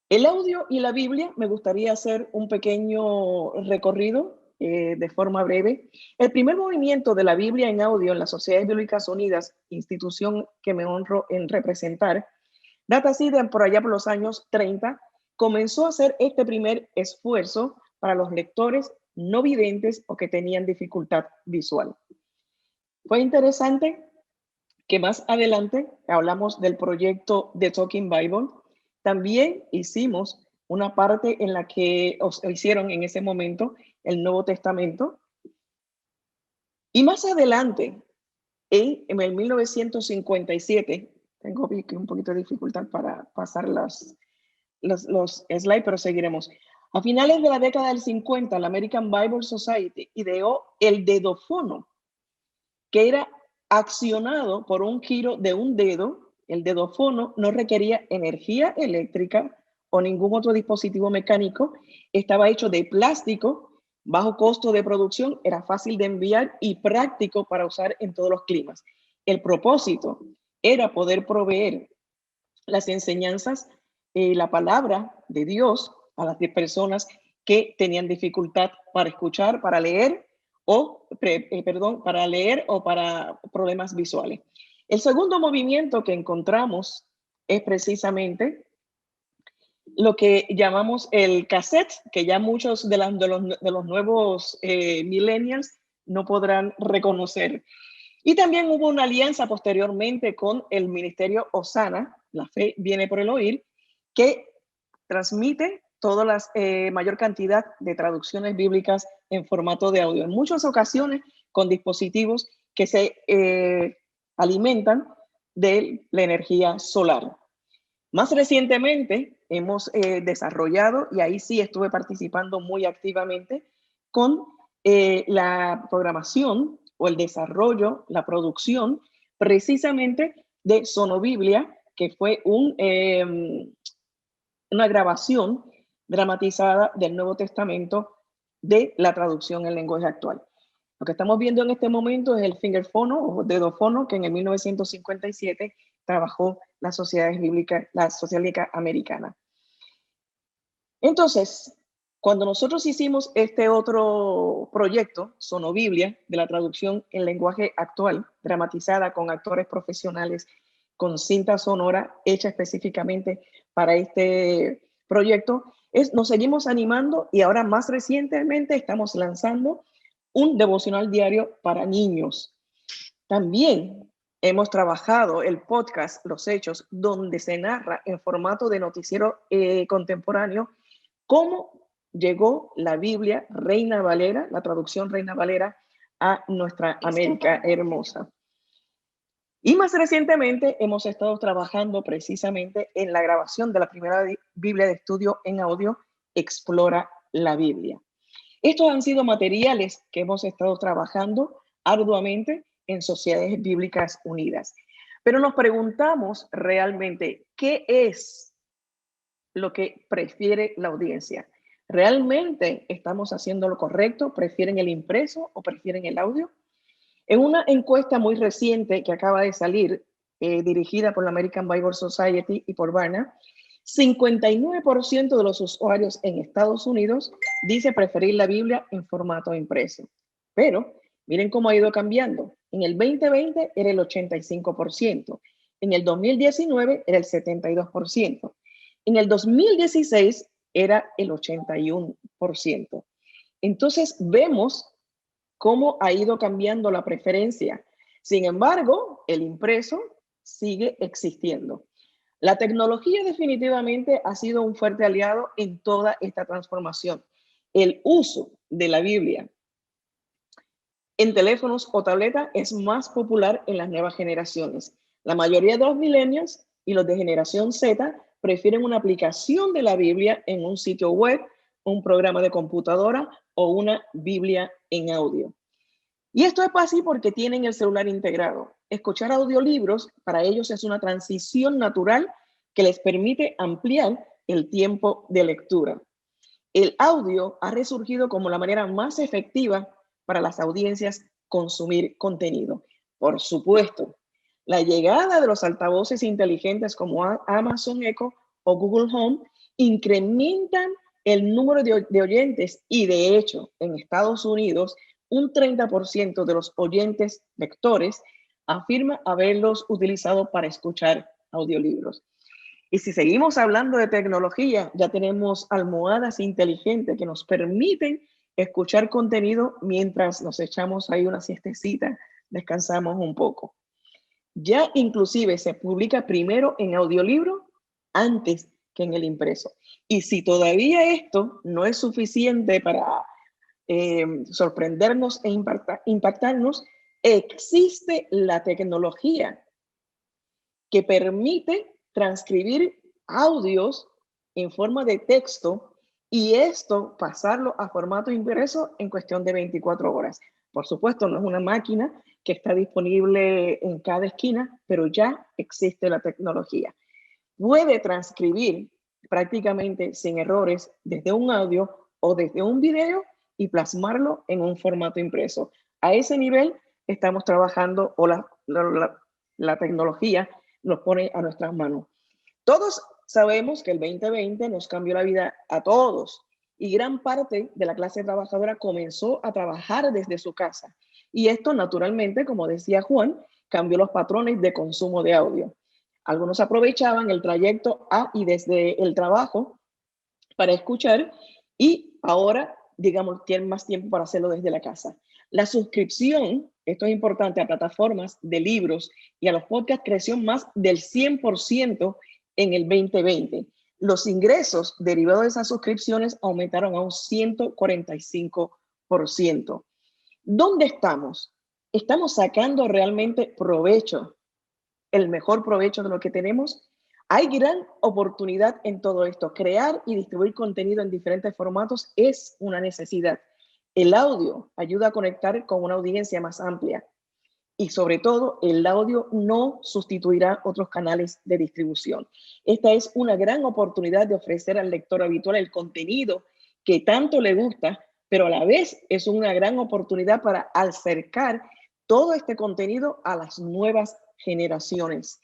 El audio y la Biblia, me gustaría hacer un pequeño recorrido de forma breve. El primer movimiento de la Biblia en audio en las Sociedades Bíblicas Unidas, institución que me honro en representar, data así de por allá por los años 30, comenzó a hacer este primer esfuerzo para los lectores no videntes o que tenían dificultad visual. Fue interesante que más adelante hablamos del proyecto The Talking Bible. También hicimos una parte en la que hicieron en ese momento el Nuevo Testamento. Y más adelante, en el 1957, tengo un poquito de dificultad para pasar los slides, pero seguiremos. A finales de la década del 50, la American Bible Society ideó el dedofono, que era accionado por un giro de un dedo. El dedofono no requería energía eléctrica o ningún otro dispositivo mecánico. Estaba hecho de plástico, bajo costo de producción, era fácil de enviar y práctico para usar en todos los climas. El propósito era poder proveer las enseñanzas, la palabra de Dios a las personas que tenían dificultad para escuchar, para leer para problemas visuales. El segundo movimiento que encontramos es precisamente lo que llamamos el cassette, que ya muchos de los nuevos millennials no podrán reconocer. Y también hubo una alianza posteriormente con el ministerio Osana, la fe viene por el oír, que transmite toda la mayor cantidad de traducciones bíblicas en formato de audio, en muchas ocasiones con dispositivos que se alimentan de la energía solar. Más recientemente hemos desarrollado, y ahí sí estuve participando muy activamente, con la programación o el desarrollo, la producción precisamente de Sonobiblia, que fue una grabación dramatizada del Nuevo Testamento de la traducción en lenguaje actual. Lo que estamos viendo en este momento es el fingerfono o dedofono que en el 1957 trabajó la Sociedad Bíblica Americana. Entonces, cuando nosotros hicimos este otro proyecto, Sonobiblia, de la traducción en lenguaje actual, dramatizada con actores profesionales, con cinta sonora hecha específicamente para este proyecto, nos seguimos animando y ahora más recientemente estamos lanzando un devocional diario para niños. También hemos trabajado el podcast Los Hechos, donde se narra en formato de noticiero contemporáneo cómo llegó la Biblia Reina Valera, la traducción Reina Valera, a nuestra América hermosa. Y más recientemente hemos estado trabajando precisamente en la grabación de la primera Biblia de estudio en audio, Explora la Biblia. Estos han sido materiales que hemos estado trabajando arduamente en Sociedades Bíblicas Unidas. Pero nos preguntamos realmente, ¿qué es lo que prefiere la audiencia? ¿Realmente estamos haciendo lo correcto? ¿Prefieren el impreso o prefieren el audio? En una encuesta muy reciente que acaba de salir, dirigida por la American Bible Society y por Barna, 59% de los usuarios en Estados Unidos dice preferir la Biblia en formato impreso. Pero miren cómo ha ido cambiando. En el 2020 era el 85%. En el 2019 era el 72%. En el 2016 era el 81%. Entonces vemos cómo ha ido cambiando la preferencia. Sin embargo, el impreso sigue existiendo. La tecnología definitivamente ha sido un fuerte aliado en toda esta transformación. El uso de la Biblia en teléfonos o tabletas es más popular en las nuevas generaciones. La mayoría de los millennials y los de generación Z prefieren una aplicación de la Biblia en un sitio web, un programa de computadora o una Biblia en audio. Y esto es así porque tienen el celular integrado. Escuchar audiolibros para ellos es una transición natural que les permite ampliar el tiempo de lectura. El audio ha resurgido como la manera más efectiva para las audiencias consumir contenido. Por supuesto, la llegada de los altavoces inteligentes como Amazon Echo o Google Home incrementan el número de oyentes y, de hecho, en Estados Unidos, un 30% de los oyentes lectores afirma haberlos utilizado para escuchar audiolibros. Y si seguimos hablando de tecnología, ya tenemos almohadas inteligentes que nos permiten escuchar contenido mientras nos echamos ahí una siestecita, descansamos un poco. Ya inclusive se publica primero en audiolibro antes que en el impreso. Y si todavía esto no es suficiente para sorprendernos e impactarnos, existe la tecnología que permite transcribir audios en forma de texto y esto pasarlo a formato impreso en cuestión de 24 horas. Por supuesto, no es una máquina que está disponible en cada esquina, pero ya existe la tecnología. Puede transcribir prácticamente sin errores desde un audio o desde un video y plasmarlo en un formato impreso. A ese nivel estamos trabajando o la tecnología nos pone a nuestras manos. Todos sabemos que el 2020 nos cambió la vida a todos y gran parte de la clase trabajadora comenzó a trabajar desde su casa. Y esto naturalmente, como decía Juan, cambió los patrones de consumo de audio. Algunos aprovechaban el trayecto a y desde el trabajo para escuchar y ahora, digamos, tienen más tiempo para hacerlo desde la casa. La suscripción, esto es importante, a plataformas de libros y a los podcasts creció más del 100% en el 2020. Los ingresos derivados de esas suscripciones aumentaron a un 145%. ¿Dónde estamos? ¿Estamos sacando realmente provecho, el mejor provecho de lo que tenemos? Hay gran oportunidad en todo esto. Crear y distribuir contenido en diferentes formatos es una necesidad. El audio ayuda a conectar con una audiencia más amplia y sobre todo el audio no sustituirá otros canales de distribución. Esta es una gran oportunidad de ofrecer al lector habitual el contenido que tanto le gusta, pero a la vez es una gran oportunidad para acercar todo este contenido a las nuevas generaciones.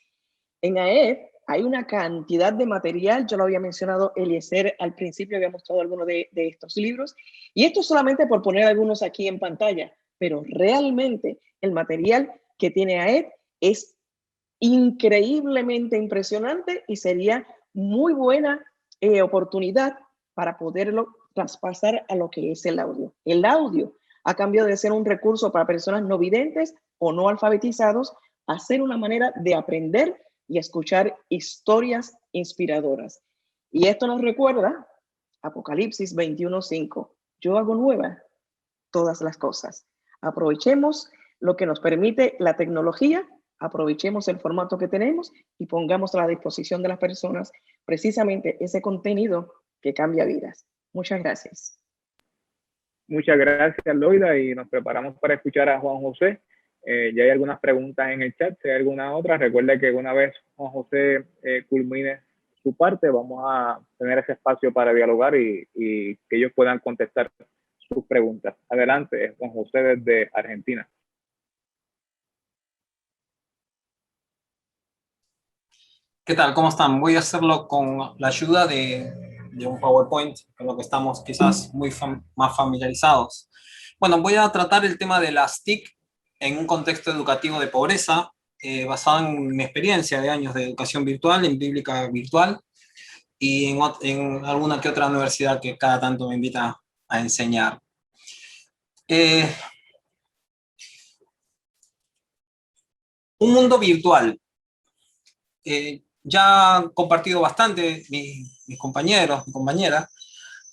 En AED hay una cantidad de material, yo lo había mencionado Eliezer al principio, había mostrado algunos de estos libros, y esto solamente por poner algunos aquí en pantalla, pero realmente el material que tiene AED es increíblemente impresionante y sería muy buena oportunidad para poderlo traspasar a lo que es el audio. El audio ha cambiado de ser un recurso para personas no videntes o no alfabetizados a ser una manera de aprender y escuchar historias inspiradoras. Y esto nos recuerda Apocalipsis 21:5. Yo hago nuevas todas las cosas. Aprovechemos lo que nos permite la tecnología, aprovechemos el formato que tenemos y pongamos a la disposición de las personas precisamente ese contenido que cambia vidas. Muchas gracias. Muchas gracias, Loida, y nos preparamos para escuchar a Juan José. Ya hay algunas preguntas en el chat, si hay alguna otra, recuerde que una vez Juan José culmine su parte, vamos a tener ese espacio para dialogar y que ellos puedan contestar sus preguntas. Adelante, Juan José desde Argentina. ¿Qué tal? ¿Cómo están? Voy a hacerlo con la ayuda de un PowerPoint, con lo que estamos quizás más familiarizados. Bueno, voy a tratar el tema de las TIC en un contexto educativo de pobreza, basado en mi experiencia de años de educación virtual, en Bíblica Virtual, y en alguna que otra universidad que cada tanto me invita a enseñar. Un mundo virtual. Ya han compartido bastante mis compañeros, mi compañera,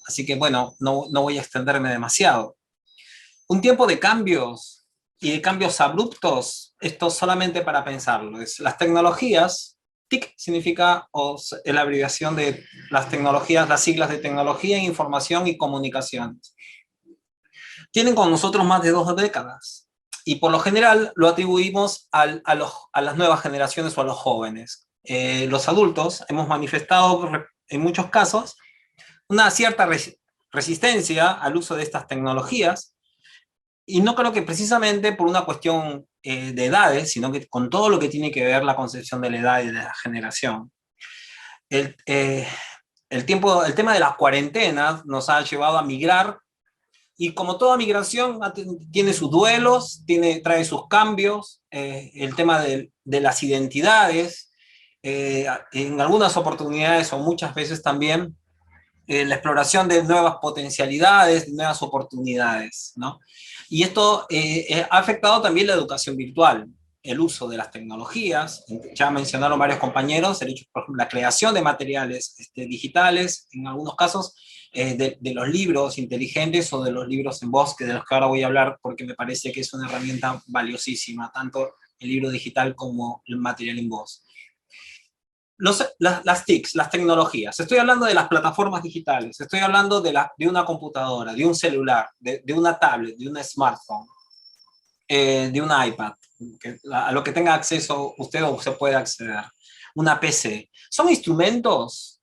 así que bueno, no voy a extenderme demasiado. Un tiempo de cambios y de cambios abruptos, esto solamente para pensarlo. Las tecnologías, TIC significa, es la abreviación de las tecnologías, las siglas de tecnología, información y comunicaciones. Tienen con nosotros más de 2 décadas. Y por lo general lo atribuimos a las nuevas generaciones o a los jóvenes. Los adultos hemos manifestado en muchos casos una cierta resistencia al uso de estas tecnologías, y no creo que precisamente por una cuestión de edades, sino que con todo lo que tiene que ver la concepción de la edad y de la generación. El tema de las cuarentenas nos ha llevado a migrar, y como toda migración tiene sus duelos, trae sus cambios, el tema de las identidades, en algunas oportunidades o muchas veces también la exploración de nuevas potencialidades, de nuevas oportunidades, ¿no? Y esto ha afectado también la educación virtual, el uso de las tecnologías. Ya mencionaron varios compañeros, el hecho, por ejemplo, la creación de materiales digitales, en algunos casos, de los libros inteligentes o de los libros en voz, de los que ahora voy a hablar, porque me parece que es una herramienta valiosísima, tanto el libro digital como el material en voz. Las TICs, las tecnologías. Estoy hablando de las plataformas digitales, estoy hablando de una computadora, de un celular, de una tablet, de un smartphone, de un iPad, a lo que tenga acceso usted o se puede acceder. Una PC. Son instrumentos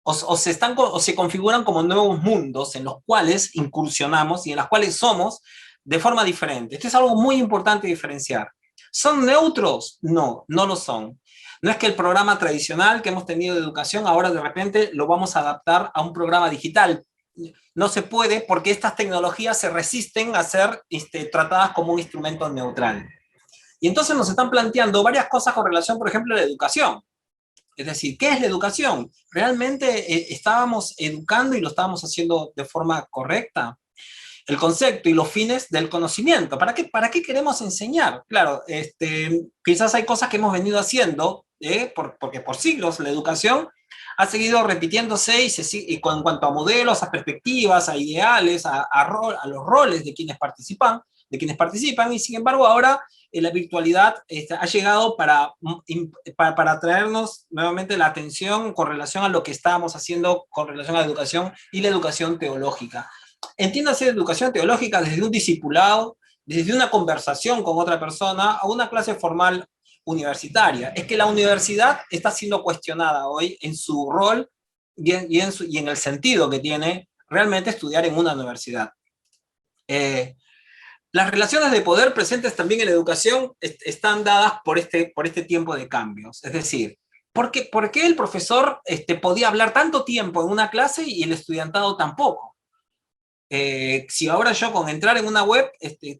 o se configuran como nuevos mundos en los cuales incursionamos y en los cuales somos de forma diferente. Esto es algo muy importante diferenciar. ¿Son neutros? No, no lo son. No es que el programa tradicional que hemos tenido de educación ahora de repente lo vamos a adaptar a un programa digital. No se puede, porque estas tecnologías se resisten a ser tratadas como un instrumento neutral. Y entonces nos están planteando varias cosas con relación, por ejemplo, a la educación. Es decir, ¿qué es la educación? ¿Realmente estábamos educando y lo estábamos haciendo de forma correcta? El concepto y los fines del conocimiento. ¿Para qué queremos enseñar? Claro, quizás hay cosas que hemos venido haciendo, porque por siglos la educación ha seguido repitiéndose y en cuanto a modelos, a perspectivas, a ideales, a los roles de quienes participan, y sin embargo ahora la virtualidad ha llegado para traernos nuevamente la atención con relación a lo que estábamos haciendo con relación a la educación y la educación teológica. Entiéndase educación teológica desde un discipulado, desde una conversación con otra persona, a una clase formal universitaria. Es que la universidad está siendo cuestionada hoy en su rol y en el sentido que tiene realmente estudiar en una universidad. Las relaciones de poder presentes también en la educación están dadas por este tiempo de cambios. Es decir, ¿por qué el profesor podía hablar tanto tiempo en una clase y el estudiantado tampoco? Si ahora yo con entrar en una web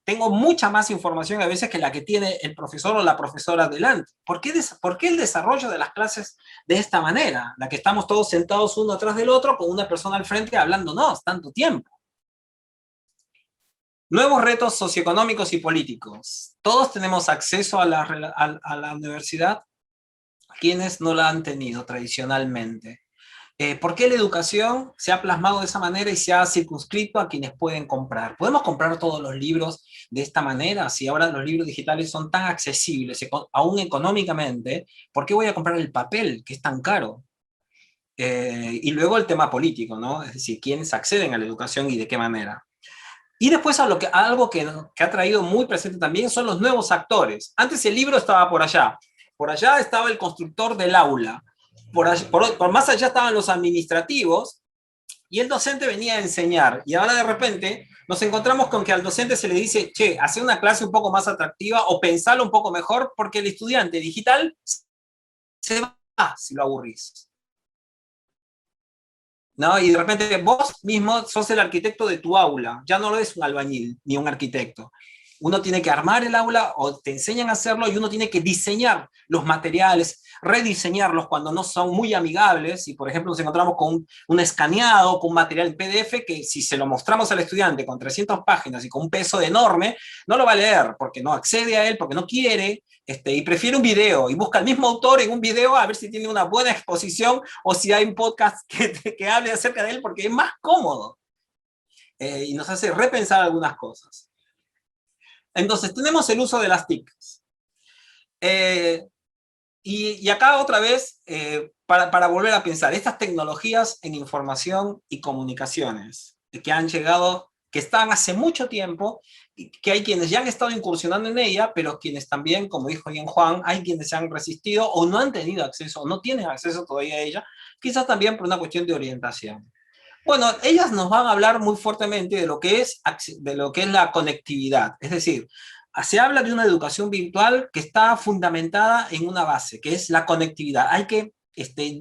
tengo mucha más información a veces que la que tiene el profesor o la profesora delante. ¿Por qué el desarrollo de las clases de esta manera? La que estamos todos sentados uno atrás del otro con una persona al frente hablándonos tanto tiempo. Nuevos retos socioeconómicos y políticos. Todos tenemos acceso a la universidad, quienes no la han tenido tradicionalmente. ¿Por qué la educación se ha plasmado de esa manera y se ha circunscrito a quienes pueden comprar? ¿Podemos comprar todos los libros de esta manera? Si ahora los libros digitales son tan accesibles, aún económicamente, ¿por qué voy a comprar el papel, que es tan caro? Y luego el tema político, ¿no? Es decir, ¿quiénes acceden a la educación y de qué manera? Y después algo que ha traído muy presente también son los nuevos actores. Antes el libro estaba por allá estaba el constructor del aula, por más allá estaban los administrativos, y el docente venía a enseñar, y ahora de repente nos encontramos con que al docente se le dice, che, hace una clase un poco más atractiva, o pensalo un poco mejor, porque el estudiante digital se va si lo aburrís. ¿No? Y de repente vos mismo sos el arquitecto de tu aula, ya no lo es un albañil ni un arquitecto. Uno tiene que armar el aula o te enseñan a hacerlo y uno tiene que diseñar los materiales, rediseñarlos cuando no son muy amigables. Y por ejemplo nos encontramos con un escaneado, con un material en PDF que si se lo mostramos al estudiante con 300 páginas y con un peso enorme, no lo va a leer porque no accede a él, porque no quiere, y prefiere un video y busca al mismo autor en un video a ver si tiene una buena exposición o si hay un podcast que hable acerca de él porque es más cómodo. Y nos hace repensar algunas cosas. Entonces, tenemos el uso de las TICs. Y acá otra vez, para volver a pensar, estas tecnologías en información y comunicaciones que han llegado, que están hace mucho tiempo, que hay quienes ya han estado incursionando en ella, pero quienes también, como dijo bien Juan, hay quienes se han resistido o no han tenido acceso, o no tienen acceso todavía a ella, quizás también por una cuestión de orientación. Bueno, ellas nos van a hablar muy fuertemente de lo que es la conectividad. Es decir, se habla de una educación virtual que está fundamentada en una base, que es la conectividad.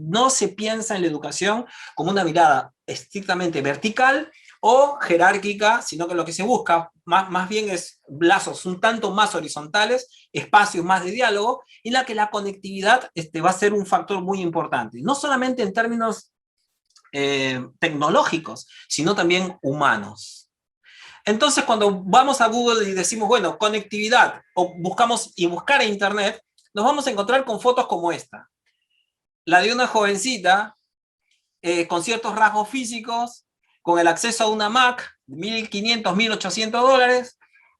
No se piensa en la educación como una mirada estrictamente vertical o jerárquica, sino que lo que se busca más bien es lazos un tanto más horizontales, espacios más de diálogo, y la que la conectividad va a ser un factor muy importante. No solamente en términos tecnológicos, sino también humanos. Entonces, cuando vamos a Google y decimos, bueno, conectividad, o buscar a Internet, nos vamos a encontrar con fotos como esta. La de una jovencita con ciertos rasgos físicos, con el acceso a una Mac, $1.500, $1.800,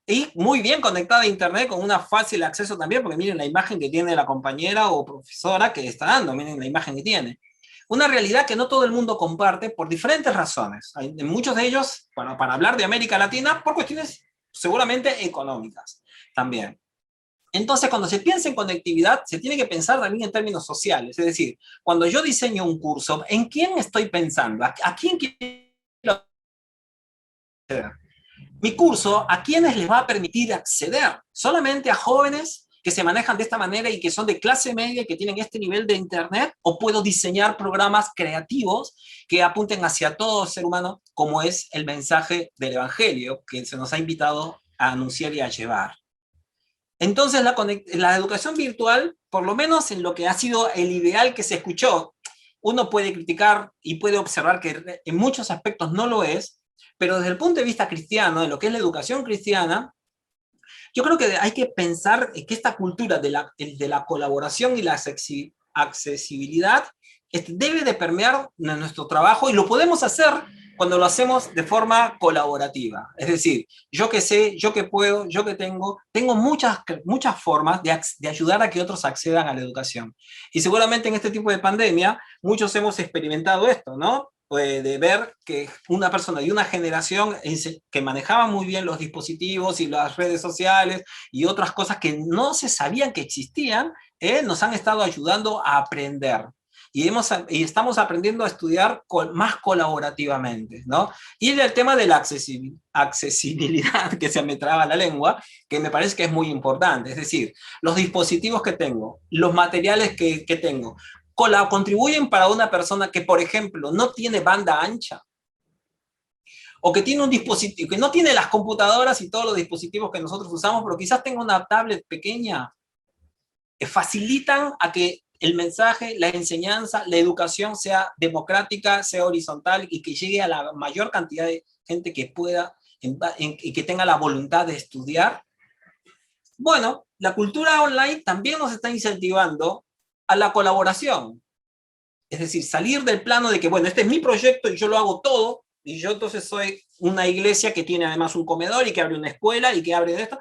y muy bien conectada a Internet, con una fácil acceso también, porque miren la imagen que tiene la compañera o profesora que está dando, miren la imagen que tiene. Una realidad que no todo el mundo comparte por diferentes razones. Hay muchos de ellos, para hablar de América Latina, por cuestiones seguramente económicas también. Entonces, cuando se piensa en conectividad, se tiene que pensar también en términos sociales. Es decir, cuando yo diseño un curso, ¿en quién estoy pensando? ¿A quién quiero acceder? Mi curso, ¿a quiénes les va a permitir acceder? ¿Solamente a jóvenes que se manejan de esta manera y que son de clase media y que tienen este nivel de Internet? ¿O puedo diseñar programas creativos que apunten hacia todo ser humano, como es el mensaje del Evangelio que se nos ha invitado a anunciar y a llevar? Entonces, la educación virtual, por lo menos en lo que ha sido el ideal que se escuchó, uno puede criticar y puede observar que en muchos aspectos no lo es, pero desde el punto de vista cristiano, de lo que es la educación cristiana, yo creo que hay que pensar que esta cultura de la colaboración y la accesibilidad debe de permear nuestro trabajo, y lo podemos hacer cuando lo hacemos de forma colaborativa. Es decir, yo que sé, yo que puedo, yo que tengo muchas formas de ayudar a que otros accedan a la educación. Y seguramente en este tipo de pandemia muchos hemos experimentado esto, ¿no? De ver que una persona de una generación que manejaba muy bien los dispositivos y las redes sociales y otras cosas que no se sabían que existían, nos han estado ayudando a aprender. Y estamos aprendiendo a estudiar más colaborativamente, ¿no? Y el tema de la accesibilidad, que se me traba la lengua, que me parece que es muy importante. Es decir, los dispositivos que tengo, los materiales que tengo, contribuyen para una persona que, por ejemplo, no tiene banda ancha, o que tiene un dispositivo, que no tiene las computadoras y todos los dispositivos que nosotros usamos, pero quizás tenga una tablet pequeña, facilitan a que el mensaje, la enseñanza, la educación sea democrática, sea horizontal y que llegue a la mayor cantidad de gente que pueda y que tenga la voluntad de estudiar. Bueno, la cultura online también nos está incentivando a la colaboración. Es decir, salir del plano de que, bueno, este es mi proyecto y yo lo hago todo, y yo entonces soy una iglesia que tiene además un comedor y que abre una escuela y que abre de esto.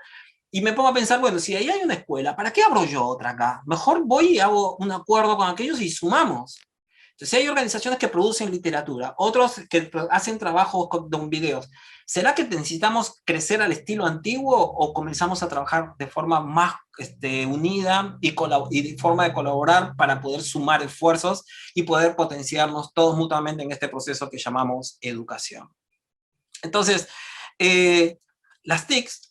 Y me pongo a pensar, bueno, si ahí hay una escuela, ¿para qué abro yo otra acá? Mejor voy y hago un acuerdo con aquellos y sumamos. Entonces hay organizaciones que producen literatura, otros que hacen trabajos con videos. ¿Será que necesitamos crecer al estilo antiguo o comenzamos a trabajar de forma más unida y de forma de colaborar para poder sumar esfuerzos y poder potenciarnos todos mutuamente en este proceso que llamamos educación? Entonces, las TICs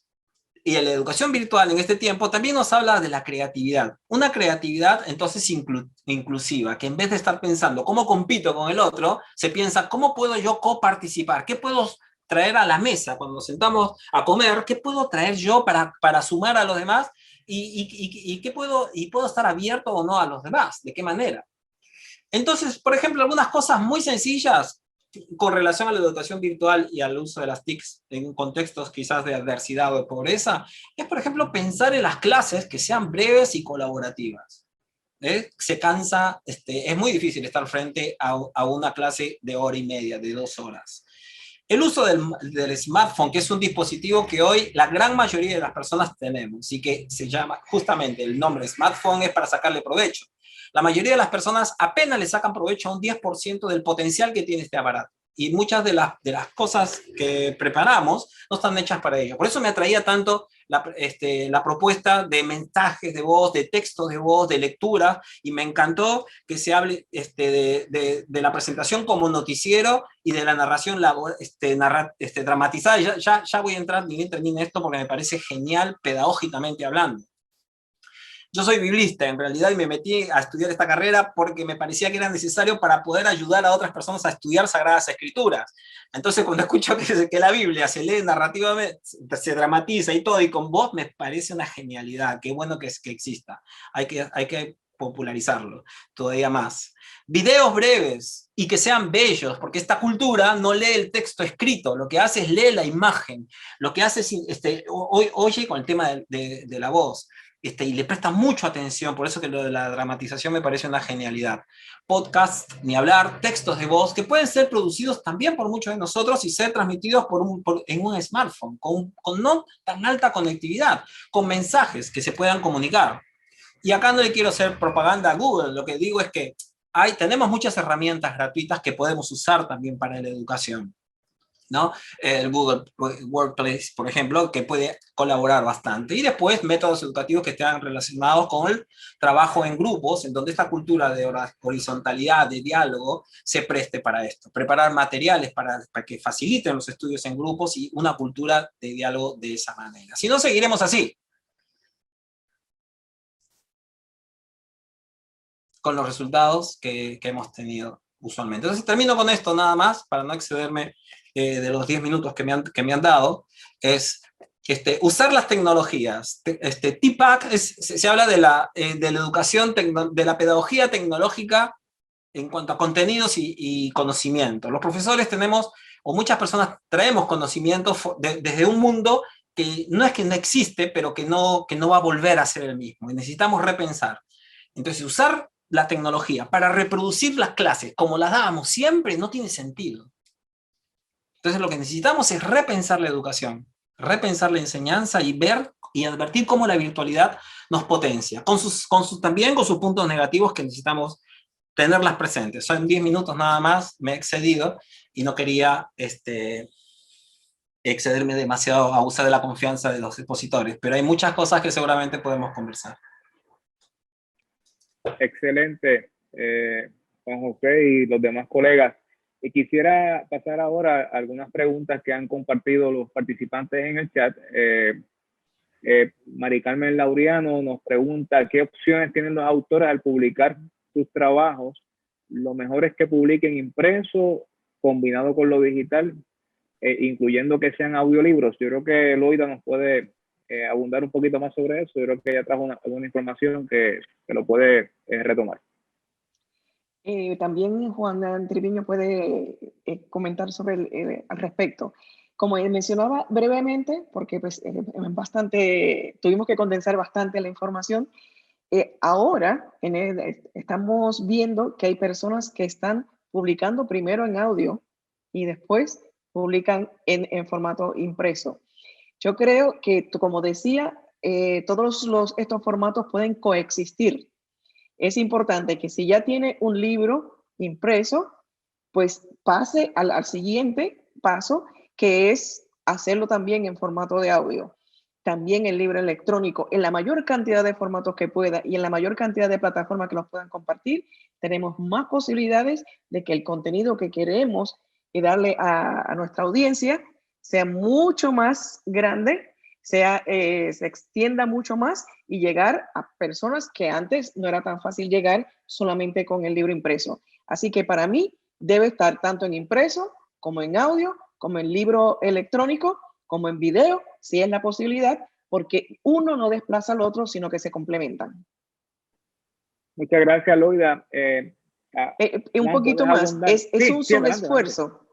y la educación virtual en este tiempo también nos habla de la creatividad. Una creatividad entonces inclusiva, que en vez de estar pensando cómo compito con el otro, se piensa cómo puedo yo coparticipar, qué puedo traer a la mesa cuando nos sentamos a comer? ¿Qué puedo traer yo para sumar a los demás? ¿Y puedo estar abierto o no a los demás? ¿De qué manera? Entonces, por ejemplo, algunas cosas muy sencillas con relación a la educación virtual y al uso de las TICs en contextos quizás de adversidad o de pobreza, es, por ejemplo, pensar en las clases que sean breves y colaborativas. Se cansa, es muy difícil estar frente a una clase de hora y media, de 2 horas. El uso del smartphone, que es un dispositivo que hoy la gran mayoría de las personas tenemos, y que se llama justamente, el nombre smartphone es para sacarle provecho. La mayoría de las personas apenas le sacan provecho a un 10% del potencial que tiene este aparato. Y muchas de las cosas que preparamos no están hechas para ello. Por eso me atraía tanto la propuesta de mensajes de voz, de textos de voz, de lectura, y me encantó que se hable de la presentación como noticiero y de la narración dramatizada. Ya voy a entrar, ni bien termine esto, porque me parece genial pedagógicamente hablando. Yo soy biblista, en realidad, y me metí a estudiar esta carrera porque me parecía que era necesario para poder ayudar a otras personas a estudiar Sagradas Escrituras. Entonces, cuando escucho que la Biblia se lee narrativamente, se dramatiza y todo, y con voz, me parece una genialidad. Qué bueno que exista. Hay que popularizarlo todavía más. Videos breves y que sean bellos, porque esta cultura no lee el texto escrito, lo que hace es leer la imagen, lo que hace es, oye con el tema de la voz. Y le presta mucha atención, por eso que lo de la dramatización me parece una genialidad. Podcast, ni hablar, textos de voz, que pueden ser producidos también por muchos de nosotros y ser transmitidos en un smartphone, con no tan alta conectividad, con mensajes que se puedan comunicar. Y acá no le quiero hacer propaganda a Google, lo que digo es que tenemos muchas herramientas gratuitas que podemos usar también para la educación, ¿no? El Google Workplace, por ejemplo, que puede colaborar bastante. Y después métodos educativos que estén relacionados con el trabajo en grupos, en donde esta cultura de horizontalidad, de diálogo, se preste para esto. Preparar materiales para que faciliten los estudios en grupos y una cultura de diálogo de esa manera. Si no, seguiremos así, con los resultados que hemos tenido usualmente. Entonces termino con esto nada más, para no excederme de los 10 minutos que me han dado, es usar las tecnologías. TPAC se habla de la educación, de la pedagogía tecnológica en cuanto a contenidos y conocimiento. Los profesores tenemos, o muchas personas traemos conocimientos desde un mundo que no es que no existe, pero que no va a volver a ser el mismo. Y necesitamos repensar. Entonces, usar la tecnología para reproducir las clases como las dábamos siempre no tiene sentido. Entonces lo que necesitamos es repensar la educación, repensar la enseñanza y ver y advertir cómo la virtualidad nos potencia, también con sus puntos negativos que necesitamos tenerlas presentes. Son 10 minutos nada más, me he excedido y no quería excederme demasiado a usar de la confianza de los expositores, pero hay muchas cosas que seguramente podemos conversar. Excelente, Juan José y los demás colegas. Y quisiera pasar ahora a algunas preguntas que han compartido los participantes en el chat. Mari Carmen Laureano nos pregunta qué opciones tienen los autores al publicar sus trabajos. Lo mejor es que publiquen impreso, combinado con lo digital, incluyendo que sean audiolibros. Yo creo que Loida nos puede abundar un poquito más sobre eso. Yo creo que ella trajo alguna información que lo puede retomar. También Juan Triviño puede comentar sobre al respecto. Como mencionaba brevemente, porque pues, tuvimos que condensar bastante la información, ahora estamos viendo que hay personas que están publicando primero en audio y después publican en formato impreso. Yo creo que, como decía, todos estos formatos pueden coexistir. Es importante que si ya tiene un libro impreso, pues pase al siguiente paso, que es hacerlo también en formato de audio. También el libro electrónico, en la mayor cantidad de formatos que pueda y en la mayor cantidad de plataformas que los puedan compartir, tenemos más posibilidades de que el contenido que queremos darle a nuestra audiencia sea mucho más grande, se extienda mucho más y llegar a personas que antes no era tan fácil llegar solamente con el libro impreso. Así que para mí debe estar tanto en impreso como en audio como en libro electrónico, como en video, si es la posibilidad, porque uno no desplaza al otro, sino que se complementan. Muchas gracias, Loida. Un poquito más, es sí, un sí, solo adelante, esfuerzo. adelante.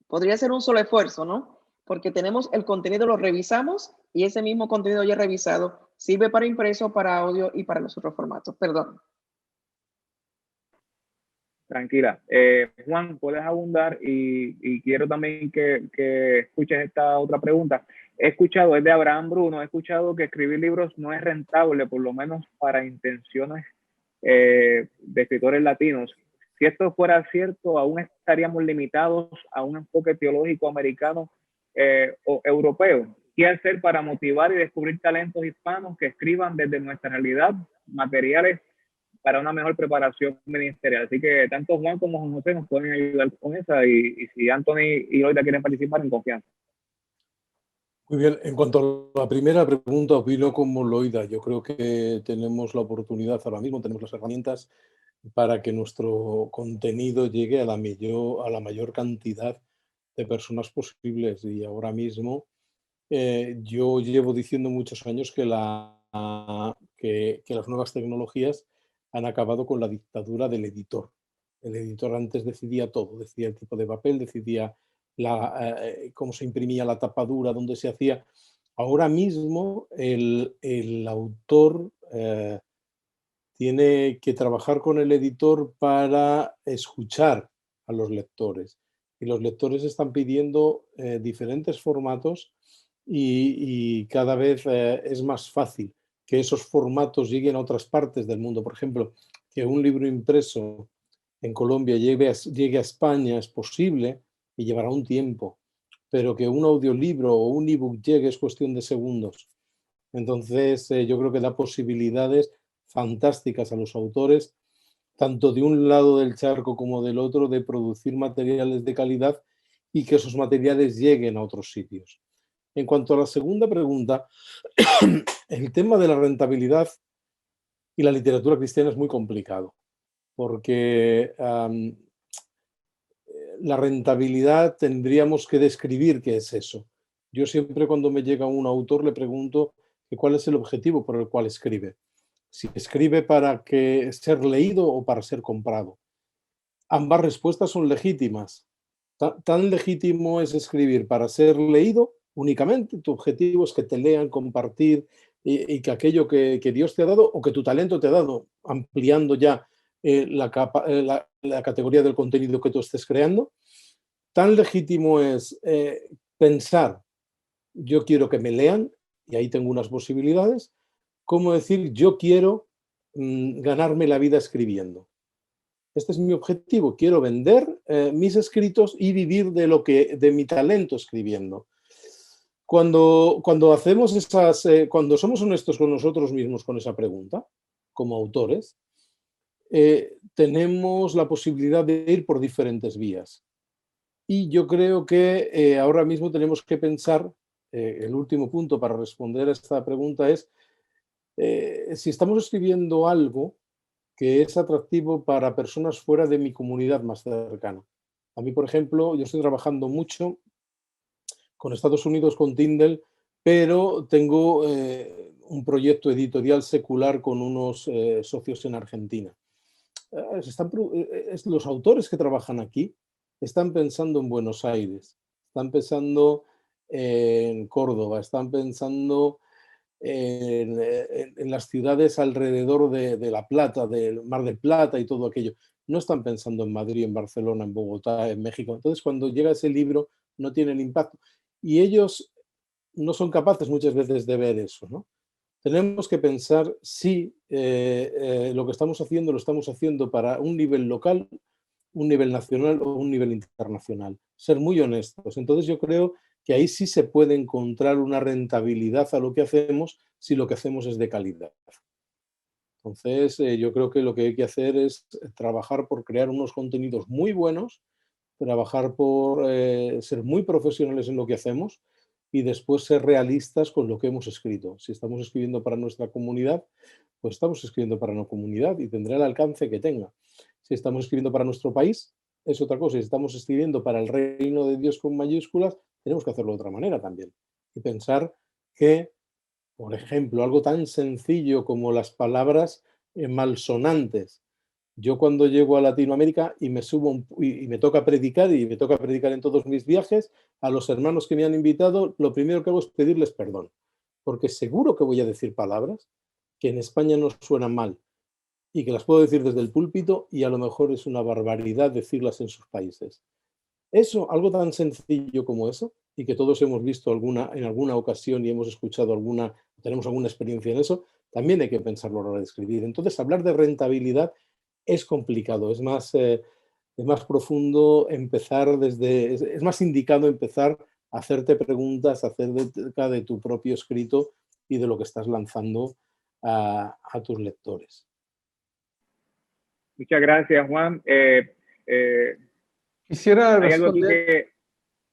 Podría ser un solo esfuerzo, ¿no? Porque tenemos el contenido, lo revisamos y ese mismo contenido ya revisado sirve para impreso, para audio y para los otros formatos. Perdón. Tranquila. Juan, puedes abundar y quiero también que escuches esta otra pregunta. He escuchado, es de Abraham Bruno, he escuchado que escribir libros no es rentable, por lo menos para intenciones de escritores latinos. Si esto fuera cierto, aún estaríamos limitados a un enfoque teológico americano o europeo. ¿Qué hacer para motivar y descubrir talentos hispanos que escriban desde nuestra realidad materiales para una mejor preparación ministerial? Así que tanto Juan como Juan José nos pueden ayudar con esa y si Anthony y Loida quieren participar, en confianza. Muy bien, en cuanto a la primera pregunta, opino como Loida. Yo creo que tenemos la oportunidad ahora mismo, tenemos las herramientas para que nuestro contenido llegue a la mayor cantidad de personas posibles. Y ahora mismo yo llevo diciendo muchos años que las nuevas tecnologías han acabado con la dictadura del editor. El editor antes decidía todo, decidía el tipo de papel, decidía cómo se imprimía la tapadura, dónde se hacía. Ahora mismo el autor tiene que trabajar con el editor para escuchar a los lectores. Y los lectores están pidiendo diferentes formatos y cada vez es más fácil que esos formatos lleguen a otras partes del mundo. Por ejemplo, que un libro impreso en Colombia llegue a España es posible y llevará un tiempo, pero que un audiolibro o un ebook llegue es cuestión de segundos. Entonces, yo creo que da posibilidades fantásticas a los autores, tanto de un lado del charco como del otro, de producir materiales de calidad y que esos materiales lleguen a otros sitios. En cuanto a la segunda pregunta, el tema de la rentabilidad y la literatura cristiana es muy complicado, porque la rentabilidad tendríamos que describir qué es eso. Yo siempre cuando me llega un autor le pregunto que cuál es el objetivo por el cual escribe. Si escribe para ser leído o para ser comprado. Ambas respuestas son legítimas. Tan legítimo es escribir para ser leído únicamente. Tu objetivo es que te lean, compartir y que aquello que Dios te ha dado o que tu talento te ha dado, ampliando ya la categoría del contenido que tú estés creando. Tan legítimo es pensar, yo quiero que me lean, y ahí tengo unas posibilidades, como decir, yo quiero ganarme la vida escribiendo. Este es mi objetivo, quiero vender mis escritos y vivir de mi talento escribiendo. Cuando hacemos cuando somos honestos con nosotros mismos con esa pregunta, como autores, tenemos la posibilidad de ir por diferentes vías. Y yo creo que ahora mismo tenemos que pensar, el último punto para responder a esta pregunta es, si estamos escribiendo algo que es atractivo para personas fuera de mi comunidad más cercana. A mí, por ejemplo, yo estoy trabajando mucho con Estados Unidos, con Tyndale, pero tengo un proyecto editorial secular con unos socios en Argentina. Los autores que trabajan aquí están pensando en Buenos Aires, están pensando en Córdoba, están pensando en las ciudades alrededor de La Plata, del Mar del Plata y todo aquello. No están pensando en Madrid, en Barcelona, en Bogotá, en México. Entonces, cuando llega ese libro, no tiene el impacto. Y ellos no son capaces muchas veces de ver eso, ¿no? Tenemos que pensar si lo que estamos haciendo lo estamos haciendo para un nivel local, un nivel nacional o un nivel internacional. Ser muy honestos. Entonces yo creo que ahí sí se puede encontrar una rentabilidad a lo que hacemos si lo que hacemos es de calidad. Entonces yo creo que lo que hay que hacer es trabajar por crear unos contenidos muy buenos, trabajar por ser muy profesionales en lo que hacemos y después ser realistas con lo que hemos escrito. Si estamos escribiendo para nuestra comunidad, pues estamos escribiendo para una comunidad y tendrá el alcance que tenga. Si estamos escribiendo para nuestro país, es otra cosa. Si estamos escribiendo para el reino de Dios con mayúsculas, tenemos que hacerlo de otra manera también. Y pensar que, por ejemplo, algo tan sencillo como las palabras malsonantes. Yo cuando llego a Latinoamérica y me subo y me toca predicar, y me toca predicar en todos mis viajes, a los hermanos que me han invitado, lo primero que hago es pedirles perdón, porque seguro que voy a decir palabras que en España no suenan mal y que las puedo decir desde el púlpito y a lo mejor es una barbaridad decirlas en sus países. Eso, algo tan sencillo como eso, y que todos hemos visto en alguna ocasión y hemos escuchado tenemos alguna experiencia en eso, también hay que pensarlo a la hora de escribir. Entonces, hablar de rentabilidad es complicado, es más profundo empezar es más indicado empezar a hacerte preguntas acerca de tu propio escrito y de lo que estás lanzando a tus lectores. Muchas gracias, Juan. Quisiera hay algo aquí responder,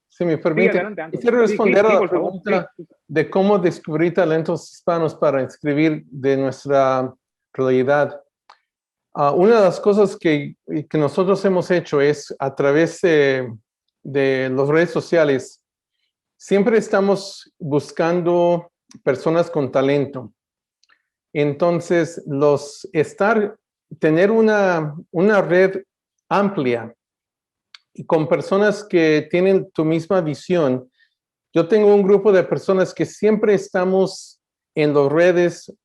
si me permite, sí, adelante, Anthony. quisiera responder a la por favor, pregunta de cómo descubrir talentos hispanos para escribir de nuestra realidad. Una de las cosas que nosotros hemos hecho es a través de las redes sociales, siempre estamos buscando personas con talento. Entonces, tener una red amplia y con personas que tienen tu misma visión. Yo tengo un grupo de personas que siempre estamos en las redes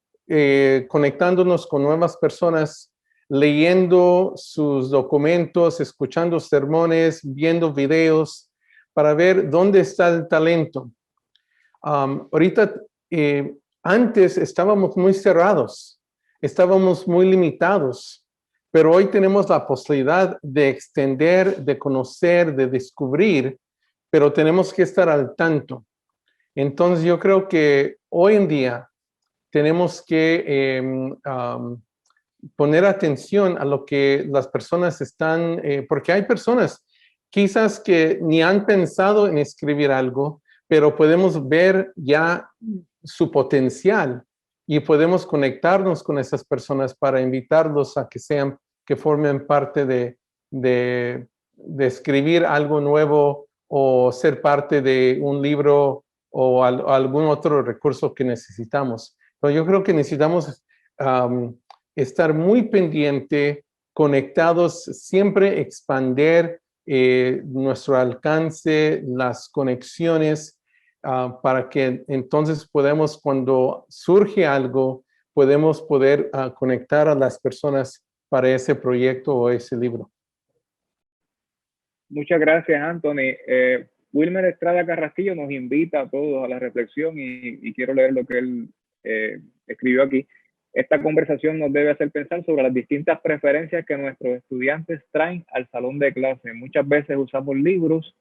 conectándonos con nuevas personas, leyendo sus documentos, escuchando sermones, viendo videos para ver dónde está el talento. Ahorita, antes estábamos muy cerrados, estábamos muy limitados, pero hoy tenemos la posibilidad de extender, de conocer, de descubrir, pero tenemos que estar al tanto. Entonces yo creo que hoy en día tenemos que poner atención a lo que las personas están, porque hay personas quizás que ni han pensado en escribir algo, pero podemos ver ya su potencial y podemos conectarnos con esas personas para invitarlos a que formen parte de escribir algo nuevo o ser parte de un libro o algún otro recurso que necesitamos. Pero yo creo que necesitamos estar muy pendiente, conectados, siempre expandir nuestro alcance, las conexiones, para que entonces podemos, cuando surge algo, podemos poder conectar a las personas para ese proyecto o ese libro. Muchas gracias, Anthony. Wilmer Estrada Carrasquillo nos invita a todos a la reflexión y quiero leer lo que él escribió aquí. Esta conversación nos debe hacer pensar sobre las distintas preferencias que nuestros estudiantes traen al salón de clase. Muchas veces usamos libros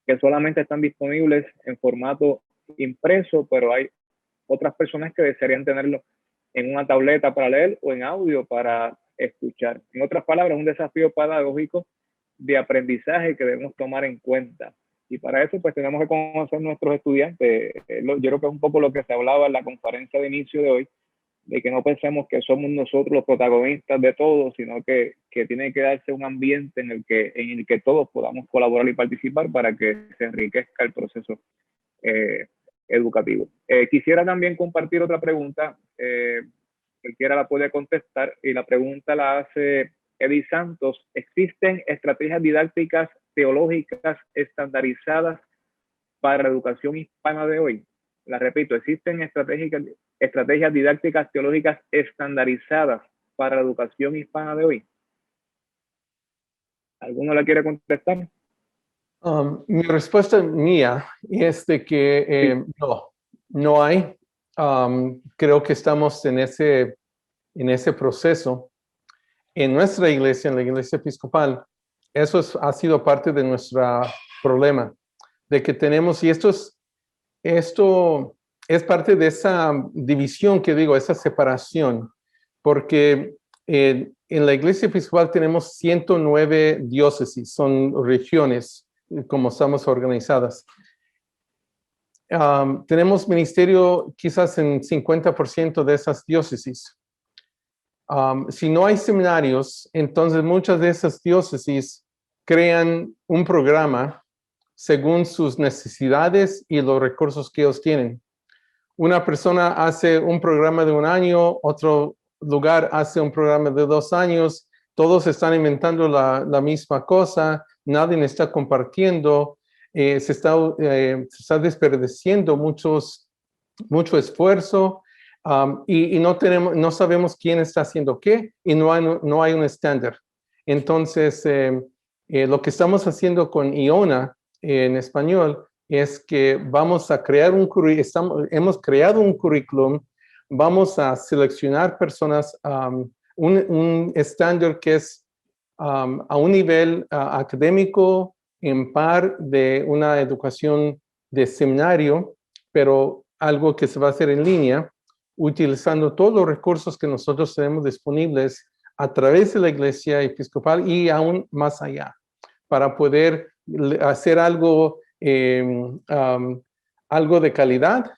que solamente están disponibles en formato impreso, pero hay otras personas que desearían tenerlo en una tableta para leer o en audio para escuchar. En otras palabras, un desafío pedagógico de aprendizaje que debemos tomar en cuenta. Y para eso, pues tenemos que conocer a nuestros estudiantes. Yo creo que es un poco lo que se hablaba en la conferencia de inicio de hoy, de que no pensemos que somos nosotros los protagonistas de todo, sino que tiene que darse un ambiente en el que todos podamos colaborar y participar para que se enriquezca el proceso educativo. Quisiera también compartir otra pregunta, cualquiera la puede contestar, y la pregunta la hace Eddie Santos. ¿Existen estrategias didácticas teológicas estandarizadas para la educación hispana de hoy? La repito, ¿existen estrategias didácticas teológicas estandarizadas para la educación hispana de hoy? ¿Alguno la quiere contestar? Mi respuesta mía es de que no hay. Creo que estamos en ese proceso. En nuestra iglesia, en la iglesia episcopal, eso ha sido parte de nuestro problema, de que tenemos, y esto es parte de esa división que digo, esa separación, porque en la iglesia episcopal tenemos 109 diócesis, son regiones, como estamos organizadas. Tenemos ministerio quizás en 50% de esas diócesis. Si no hay seminarios, entonces muchas de esas diócesis crean un programa según sus necesidades y los recursos que ellos tienen. Una persona hace un programa de 1 año, otro lugar hace un programa de 2 años, todos están inventando la misma cosa, nadie está compartiendo, se está desperdiciando mucho esfuerzo, y no sabemos quién está haciendo qué, y no hay un estándar. Entonces, lo que estamos haciendo con Iona en español es que vamos a crear hemos creado un currículum, vamos a seleccionar personas, un estándar que es a un nivel académico en par de una educación de seminario, pero algo que se va a hacer en línea, utilizando todos los recursos que nosotros tenemos disponibles a través de la Iglesia Episcopal y aún más allá, para poder hacer algo de calidad,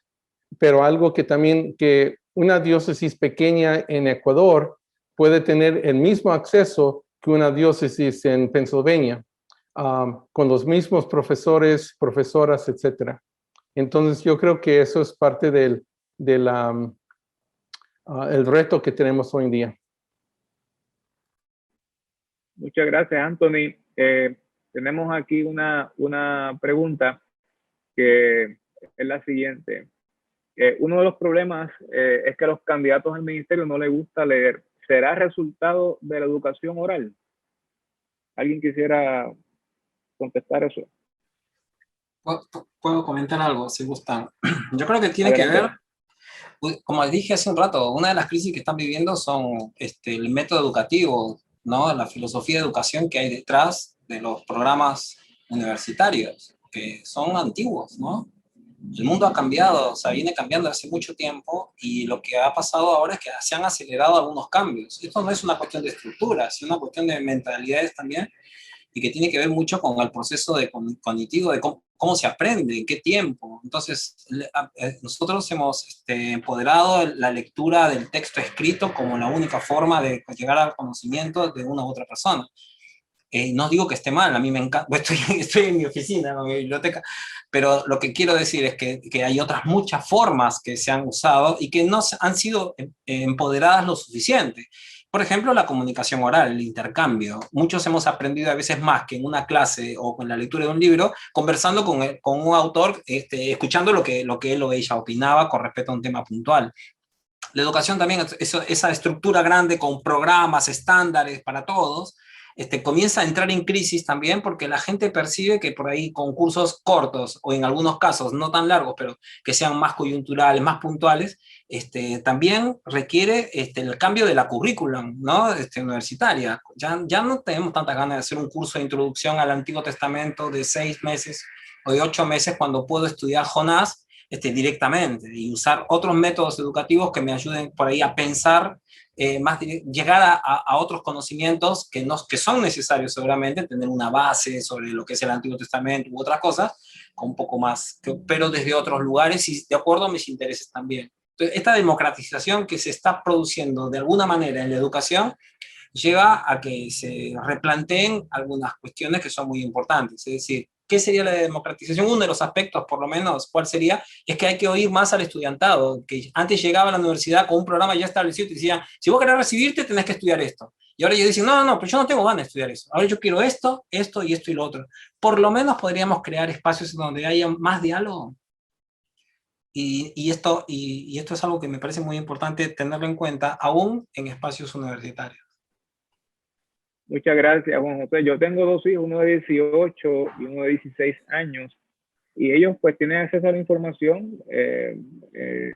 pero algo que también, que una diócesis pequeña en Ecuador puede tener el mismo acceso que una diócesis en Pennsylvania, con los mismos profesores, profesoras, etc. Entonces yo creo que eso es parte del el reto que tenemos hoy en día. Muchas gracias, Anthony. Tenemos aquí una pregunta que es la siguiente. Uno de los problemas es que a los candidatos al ministerio no les gusta leer. ¿Será resultado de la educación oral? ¿Alguien quisiera contestar eso? Puedo comentar algo, si gustan. Yo creo que tiene que ver, como dije hace un rato, una de las crisis que están viviendo son el método educativo, ¿no? La filosofía de educación que hay detrás de los programas universitarios, que son antiguos, ¿no? El mundo ha cambiado, o sea, viene cambiando hace mucho tiempo, y lo que ha pasado ahora es que se han acelerado algunos cambios. Esto no es una cuestión de estructura, es una cuestión de mentalidades también, y que tiene que ver mucho con el proceso cognitivo de cómo se aprende, en qué tiempo. Entonces, nosotros hemos empoderado la lectura del texto escrito como la única forma de llegar al conocimiento de una u otra persona. No digo que esté mal, a mí me encanta, estoy en mi oficina, en mi biblioteca, pero lo que quiero decir es que hay otras muchas formas que se han usado y que no han sido empoderadas lo suficiente. Por ejemplo, la comunicación oral, el intercambio. Muchos hemos aprendido a veces más que en una clase o con la lectura de un libro, conversando con un autor, escuchando lo que él o ella opinaba con respecto a un tema puntual. La educación también, esa estructura grande con programas, estándares para todos, comienza a entrar en crisis también, porque la gente percibe que por ahí con cursos cortos, o en algunos casos no tan largos, pero que sean más coyunturales, más puntuales, también requiere el cambio de la currículum, ¿no? Universitaria. Ya no tenemos tantas ganas de hacer un curso de introducción al Antiguo Testamento de 6 meses o de 8 meses, cuando puedo estudiar Jonás directamente, y usar otros métodos educativos que me ayuden por ahí a pensar llegar a otros conocimientos que son necesarios seguramente, tener una base sobre lo que es el Antiguo Testamento u otras cosas, con un poco más, pero desde otros lugares y de acuerdo a mis intereses también. Entonces, esta democratización que se está produciendo de alguna manera en la educación lleva a que se replanteen algunas cuestiones que son muy importantes. Es decir, ¿qué sería la democratización? Uno de los aspectos, por lo menos, ¿cuál sería? Es que hay que oír más al estudiantado, que antes llegaba a la universidad con un programa ya establecido y te decía, si vos querés recibirte, tenés que estudiar esto. Y ahora ellos dicen, no, pero yo no tengo ganas de estudiar eso. Ahora yo quiero esto y esto y lo otro. Por lo menos podríamos crear espacios donde haya más diálogo. Y esto es algo que me parece muy importante tenerlo en cuenta, aún en espacios universitarios. Muchas gracias, Juan José. Yo tengo 2 hijos, uno de 18 y uno de 16 años, y ellos pues tienen acceso a la información de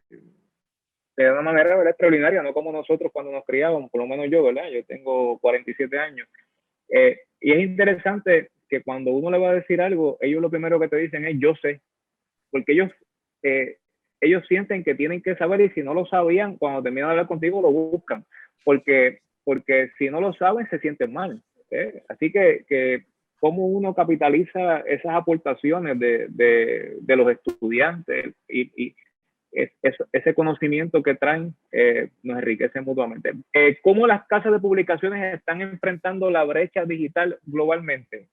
una manera, ¿verdad?, extraordinaria, no como nosotros cuando nos criábamos, por lo menos yo, ¿verdad? Yo tengo 47 años. Y es interesante que cuando uno le va a decir algo, ellos lo primero que te dicen es yo sé, porque ellos sienten que tienen que saber, y si no lo sabían, cuando terminan de hablar contigo lo buscan, porque si no lo saben se sienten mal. Así que cómo uno capitaliza esas aportaciones de los estudiantes y ese conocimiento que traen nos enriquece mutuamente. ¿Cómo las casas de publicaciones están enfrentando la brecha digital globalmente?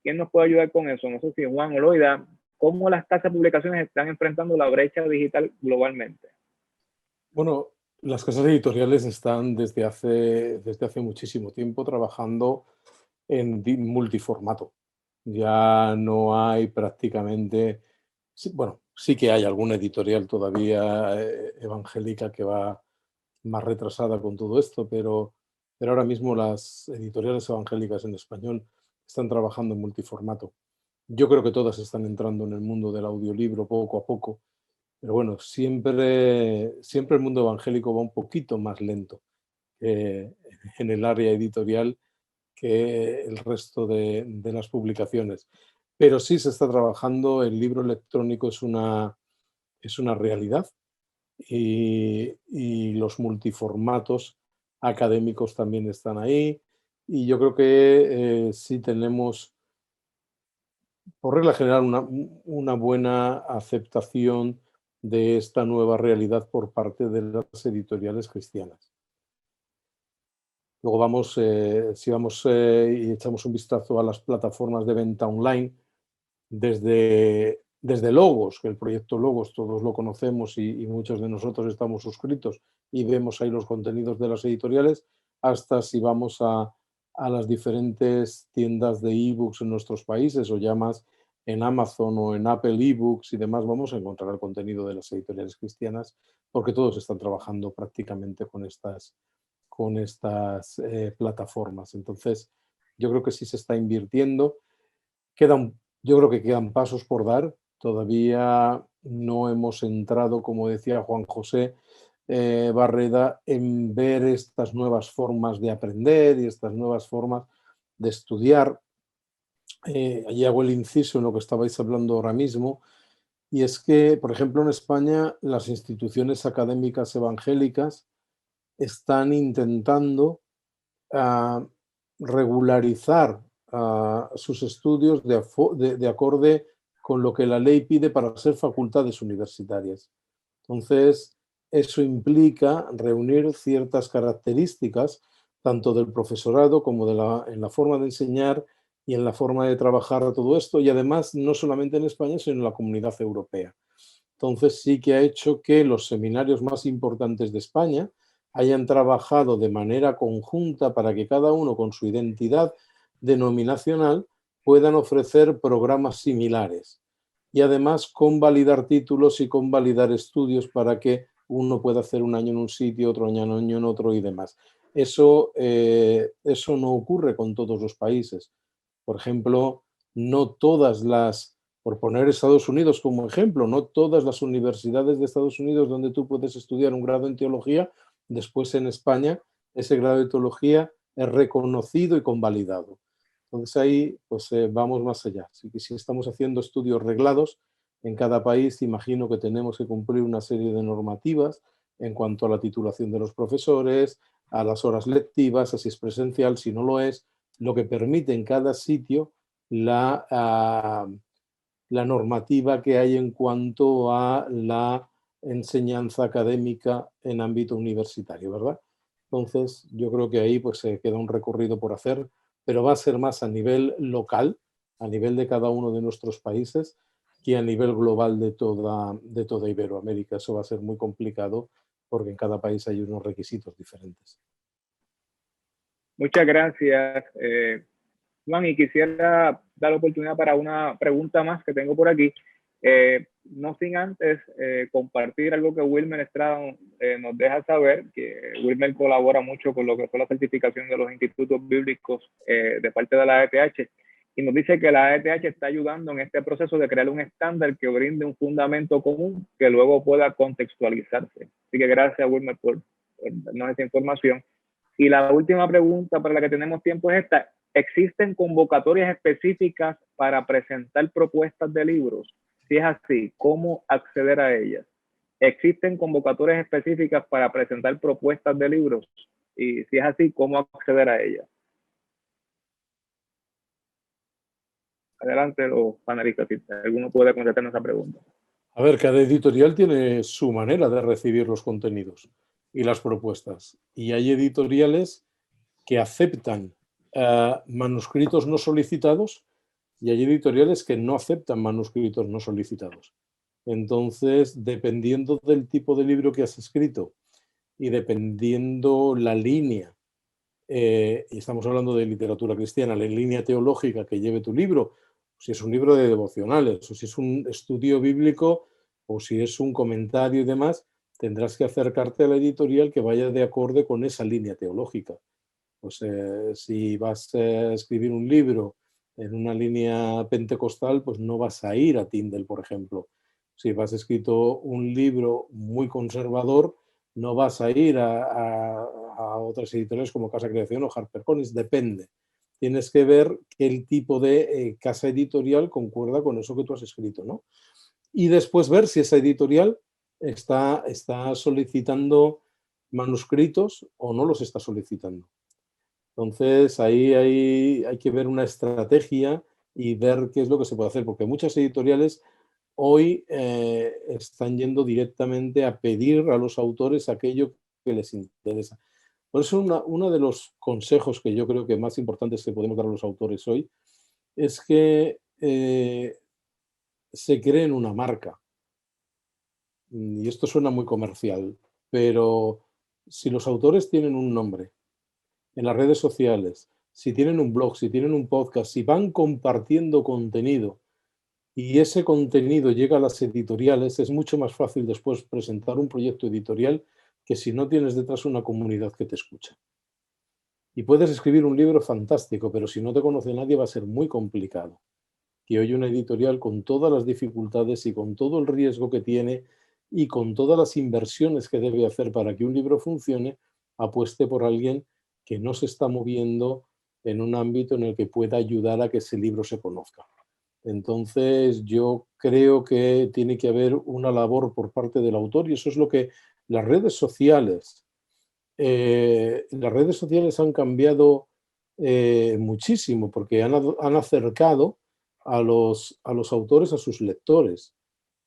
¿Quién nos puede ayudar con eso? No sé si Juan o Loida, ¿cómo las casas de publicaciones están enfrentando la brecha digital globalmente? Bueno, las casas editoriales están desde hace muchísimo tiempo trabajando en multiformato. Ya no hay prácticamente, bueno, sí que hay alguna editorial todavía evangélica que va más retrasada con todo esto, pero ahora mismo las editoriales evangélicas en español están trabajando en multiformato. Yo creo que todas están entrando en el mundo del audiolibro poco a poco, pero bueno, siempre el mundo evangélico va un poquito más lento en el área editorial que el resto de las publicaciones. Pero sí se está trabajando, el libro electrónico es una realidad y los multiformatos académicos también están ahí. Y yo creo que sí tenemos, por regla general, una buena aceptación de esta nueva realidad por parte de las editoriales cristianas. Luego vamos, si vamos y echamos un vistazo a las plataformas de venta online, desde Logos, que el proyecto Logos todos lo conocemos y muchos de nosotros estamos suscritos y vemos ahí los contenidos de las editoriales, hasta si vamos a las diferentes tiendas de ebooks en nuestros países o ya más en Amazon o en Apple eBooks y demás, vamos a encontrar el contenido de las editoriales cristianas porque todos están trabajando prácticamente con estas plataformas. Entonces, yo creo que sí se está invirtiendo. Yo creo que quedan pasos por dar. Todavía no hemos entrado, como decía Juan José Barreda, en ver estas nuevas formas de aprender y estas nuevas formas de estudiar. Allí hago el inciso en lo que estabais hablando ahora mismo, y es que, por ejemplo, en España las instituciones académicas evangélicas están intentando regularizar sus estudios de acorde con lo que la ley pide para ser facultades universitarias. Entonces, eso implica reunir ciertas características, tanto del profesorado como en la forma de enseñar y en la forma de trabajar todo esto, y además no solamente en España, sino en la Comunidad Europea. Entonces, sí que ha hecho que los seminarios más importantes de España hayan trabajado de manera conjunta para que cada uno con su identidad denominacional puedan ofrecer programas similares y además convalidar títulos y convalidar estudios para que uno pueda hacer un año en un sitio, otro año en otro y demás. Eso no ocurre con todos los países. Por ejemplo, no todas las, por poner Estados Unidos como ejemplo, no todas las universidades de Estados Unidos donde tú puedes estudiar un grado en teología, después en España ese grado de teología es reconocido y convalidado. Entonces ahí pues vamos más allá. Así que si estamos haciendo estudios reglados en cada país, imagino que tenemos que cumplir una serie de normativas en cuanto a la titulación de los profesores, a las horas lectivas, a si es presencial, si no lo es, lo que permite en cada sitio la normativa que hay en cuanto a la enseñanza académica en ámbito universitario, ¿verdad? Entonces, yo creo que ahí pues queda un recorrido por hacer, pero va a ser más a nivel local, a nivel de cada uno de nuestros países, que a nivel global de toda Iberoamérica. Eso va a ser muy complicado porque en cada país hay unos requisitos diferentes. Muchas gracias, Juan, y quisiera dar la oportunidad para una pregunta más que tengo por aquí. No sin antes compartir algo que Wilmer Estrada nos deja saber, que Wilmer colabora mucho con lo que fue la certificación de los institutos bíblicos de parte de la ETH, y nos dice que la ETH está ayudando en este proceso de crear un estándar que brinde un fundamento común que luego pueda contextualizarse. Así que gracias, Wilmer, por darnos esta información. Y la última pregunta para la que tenemos tiempo es esta: ¿existen convocatorias específicas para presentar propuestas de libros? Si es así, ¿cómo acceder a ellas? ¿Existen convocatorias específicas para presentar propuestas de libros? Y si es así, ¿cómo acceder a ellas? Adelante los panelistas, si alguno puede contestarnos esa pregunta. A ver, cada editorial tiene su manera de recibir los contenidos y las propuestas. Y hay editoriales que aceptan manuscritos no solicitados y hay editoriales que no aceptan manuscritos no solicitados. Entonces, dependiendo del tipo de libro que has escrito y dependiendo la línea, y estamos hablando de literatura cristiana, la línea teológica que lleve tu libro, si es un libro de devocionales, o si es un estudio bíblico, o si es un comentario y demás, tendrás que acercarte a la editorial que vaya de acorde con esa línea teológica. Pues si vas a escribir un libro en una línea pentecostal, pues no vas a ir a Tyndale, por ejemplo. Si vas escrito un libro muy conservador, no vas a ir a otras editoriales como Casa Creación o HarperCollins, depende. Tienes que ver qué tipo de casa editorial concuerda con eso que tú has escrito, ¿no? Y después ver si esa editorial está solicitando manuscritos o no los está solicitando. Entonces, ahí hay que ver una estrategia y ver qué es lo que se puede hacer, porque muchas editoriales hoy están yendo directamente a pedir a los autores aquello que les interesa. Por eso uno de los consejos que yo creo que más importantes que podemos dar a los autores hoy es que se creen una marca. Y esto suena muy comercial, pero si los autores tienen un nombre en las redes sociales, si tienen un blog, si tienen un podcast, si van compartiendo contenido y ese contenido llega a las editoriales, es mucho más fácil después presentar un proyecto editorial que si no tienes detrás una comunidad que te escucha. Y puedes escribir un libro fantástico, pero si no te conoce nadie va a ser muy complicado. Que hoy una editorial, con todas las dificultades y con todo el riesgo que tiene y con todas las inversiones que debe hacer para que un libro funcione, apueste por alguien que no se está moviendo en un ámbito en el que pueda ayudar a que ese libro se conozca. Entonces, yo creo que tiene que haber una labor por parte del autor y eso es lo que las redes sociales han cambiado muchísimo porque han acercado a los autores a sus lectores.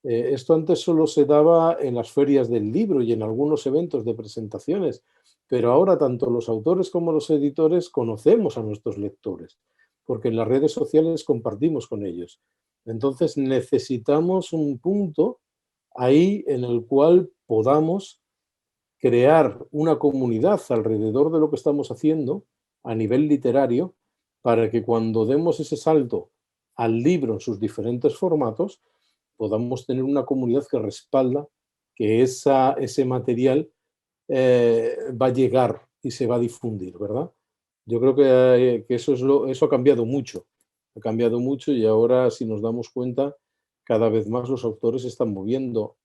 Esto antes solo se daba en las ferias del libro y en algunos eventos de presentaciones, pero ahora tanto los autores como los editores conocemos a nuestros lectores, porque en las redes sociales compartimos con ellos. Entonces necesitamos un punto ahí en el cual podamos crear una comunidad alrededor de lo que estamos haciendo a nivel literario para que cuando demos ese salto al libro en sus diferentes formatos, podamos tener una comunidad que respalda que ese material va a llegar y se va a difundir, ¿verdad? Yo creo que eso ha cambiado mucho. Ha cambiado mucho y ahora, si nos damos cuenta, cada vez más los autores se están moviendo.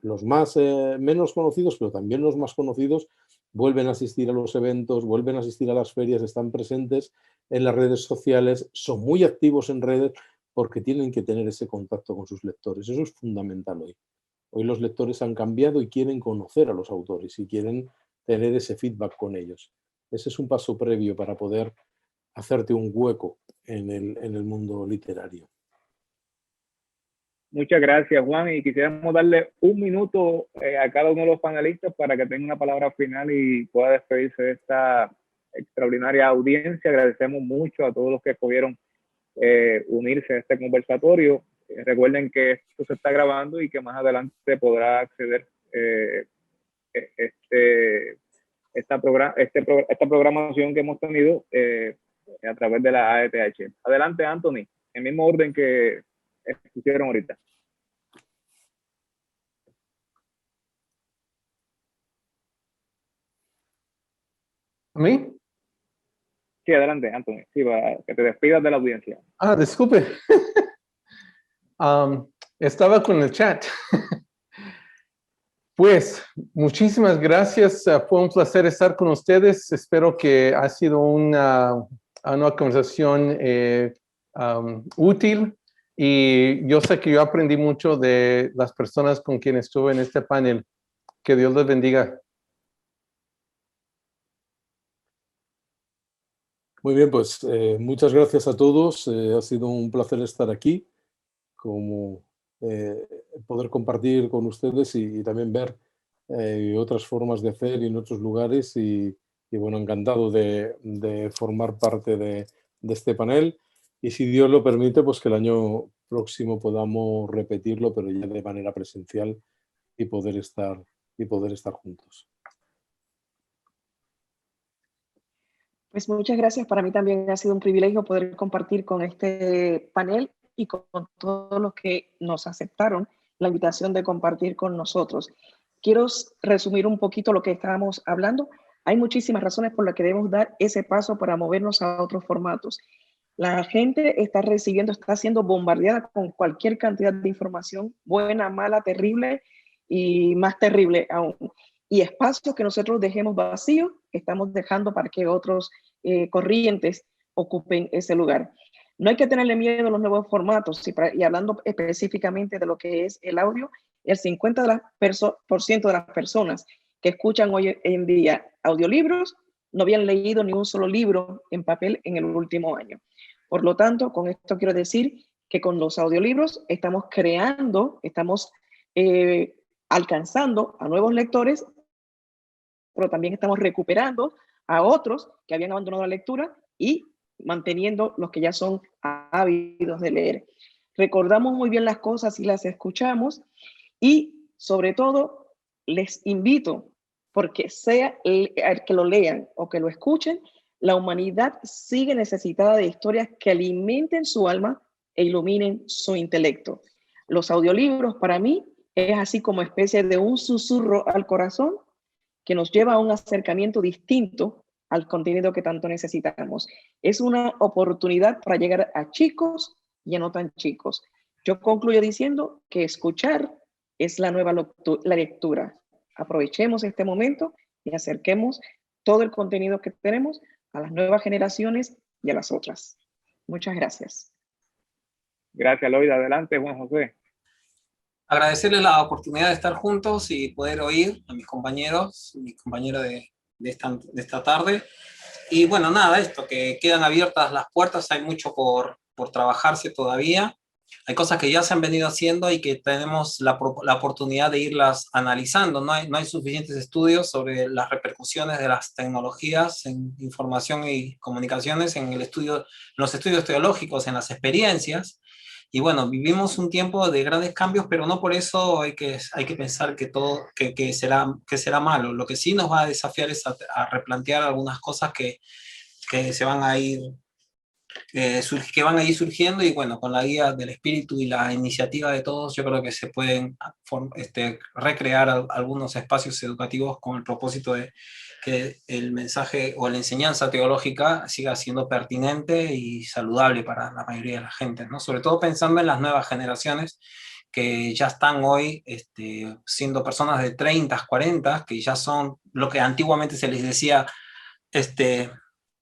Los más menos conocidos, pero también los más conocidos, vuelven a asistir a los eventos, vuelven a asistir a las ferias, están presentes en las redes sociales, son muy activos en redes porque tienen que tener ese contacto con sus lectores. Eso es fundamental hoy. Hoy los lectores han cambiado y quieren conocer a los autores y quieren tener ese feedback con ellos. Ese es un paso previo para poder hacerte un hueco en el mundo literario. Muchas gracias, Juan, y quisiéramos darle un minuto a cada uno de los panelistas para que tenga una palabra final y pueda despedirse de esta extraordinaria audiencia. Agradecemos mucho a todos los que pudieron unirse a este conversatorio. Recuerden que esto se está grabando y que más adelante podrá acceder esta programación que hemos tenido a través de la AETH. Adelante, Anthony, en el mismo orden que expusieron ahorita. ¿A mí? Sí, adelante, Anthony. Sí, que te despidas de la audiencia. Disculpe. Estaba con el chat. Pues, muchísimas gracias. Fue un placer estar con ustedes. Espero que ha sido una conversación útil. Y yo sé que yo aprendí mucho de las personas con quienes estuve en este panel. Que Dios les bendiga. Muy bien, pues muchas gracias a todos. Ha sido un placer estar aquí, como poder compartir con ustedes y también ver otras formas de hacer y en otros lugares. Y bueno, encantado de formar parte de este panel. y si Dios lo permite, pues que el año próximo podamos repetirlo, pero ya de manera presencial y poder estar juntos. Pues muchas gracias. Para mí también ha sido un privilegio poder compartir con este panel y con todos los que nos aceptaron la invitación de compartir con nosotros. Quiero resumir un poquito lo que estábamos hablando. Hay muchísimas razones por las que debemos dar ese paso para movernos a otros formatos. La gente está recibiendo, está siendo bombardeada con cualquier cantidad de información, buena, mala, terrible y más terrible aún. Y espacios que nosotros dejemos vacíos, estamos dejando para que otros corrientes ocupen ese lugar. No hay que tenerle miedo a los nuevos formatos, y hablando específicamente de lo que es el audio, el 50% de las personas que escuchan hoy en día audiolibros no habían leído ni un solo libro en papel en el último año. Por lo tanto, con esto quiero decir que con los audiolibros estamos creando, estamos alcanzando a nuevos lectores, pero también estamos recuperando a otros que habían abandonado la lectura y manteniendo los que ya son ávidos de leer. Recordamos muy bien las cosas y las escuchamos, y sobre todo les invito, porque sea que lo lean o que lo escuchen, la humanidad sigue necesitada de historias que alimenten su alma e iluminen su intelecto. Los audiolibros para mí es así como especie de un susurro al corazón que nos lleva a un acercamiento distinto al contenido que tanto necesitamos. Es una oportunidad para llegar a chicos y a no tan chicos. Yo concluyo diciendo que escuchar es la nueva lectura. Aprovechemos este momento y acerquemos todo el contenido que tenemos a las nuevas generaciones y a las otras. Muchas gracias. Gracias, Loida. Adelante, Juan José. Agradecerles la oportunidad de estar juntos y poder oír a mis compañeros de esta tarde. Y bueno, nada, esto, que quedan abiertas las puertas, hay mucho por trabajarse todavía. Hay cosas que ya se han venido haciendo y que tenemos la oportunidad de irlas analizando. No hay suficientes estudios sobre las repercusiones de las tecnologías en información y comunicaciones en los estudios teológicos, en las experiencias. Y bueno, vivimos un tiempo de grandes cambios, pero no por eso hay que pensar que será malo. Lo que sí nos va a desafiar es a replantear algunas cosas que se van a ir que van a ir surgiendo, y bueno, con la guía del espíritu y la iniciativa de todos, yo creo que se pueden recrear algunos espacios educativos con el propósito de que el mensaje o la enseñanza teológica siga siendo pertinente y saludable para la mayoría de la gente, ¿no? Sobre todo pensando en las nuevas generaciones que ya están hoy siendo personas de 30, 40, que ya son lo que antiguamente se les decía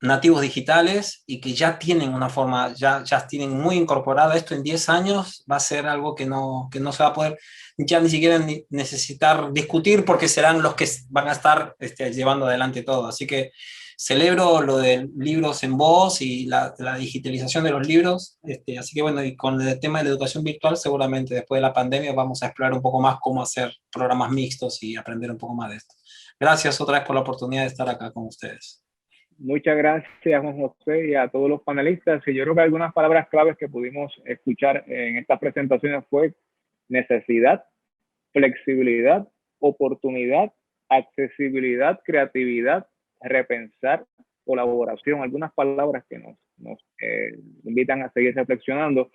nativos digitales, y que ya tienen una forma, ya tienen muy incorporada esto. En 10 años va a ser algo que no se va a poder ya ni siquiera necesitar discutir, porque serán los que van a estar llevando adelante todo. Así que celebro lo de libros en voz y la digitalización de los libros. Así que bueno, y con el tema de la educación virtual, seguramente después de la pandemia vamos a explorar un poco más cómo hacer programas mixtos y aprender un poco más de esto. Gracias otra vez por la oportunidad de estar acá con ustedes. Muchas gracias, Juan José, y a todos los panelistas. Y yo creo que algunas palabras claves que pudimos escuchar en estas presentaciones fue necesidad, flexibilidad, oportunidad, accesibilidad, creatividad, repensar, colaboración. Algunas palabras que nos invitan a seguir reflexionando.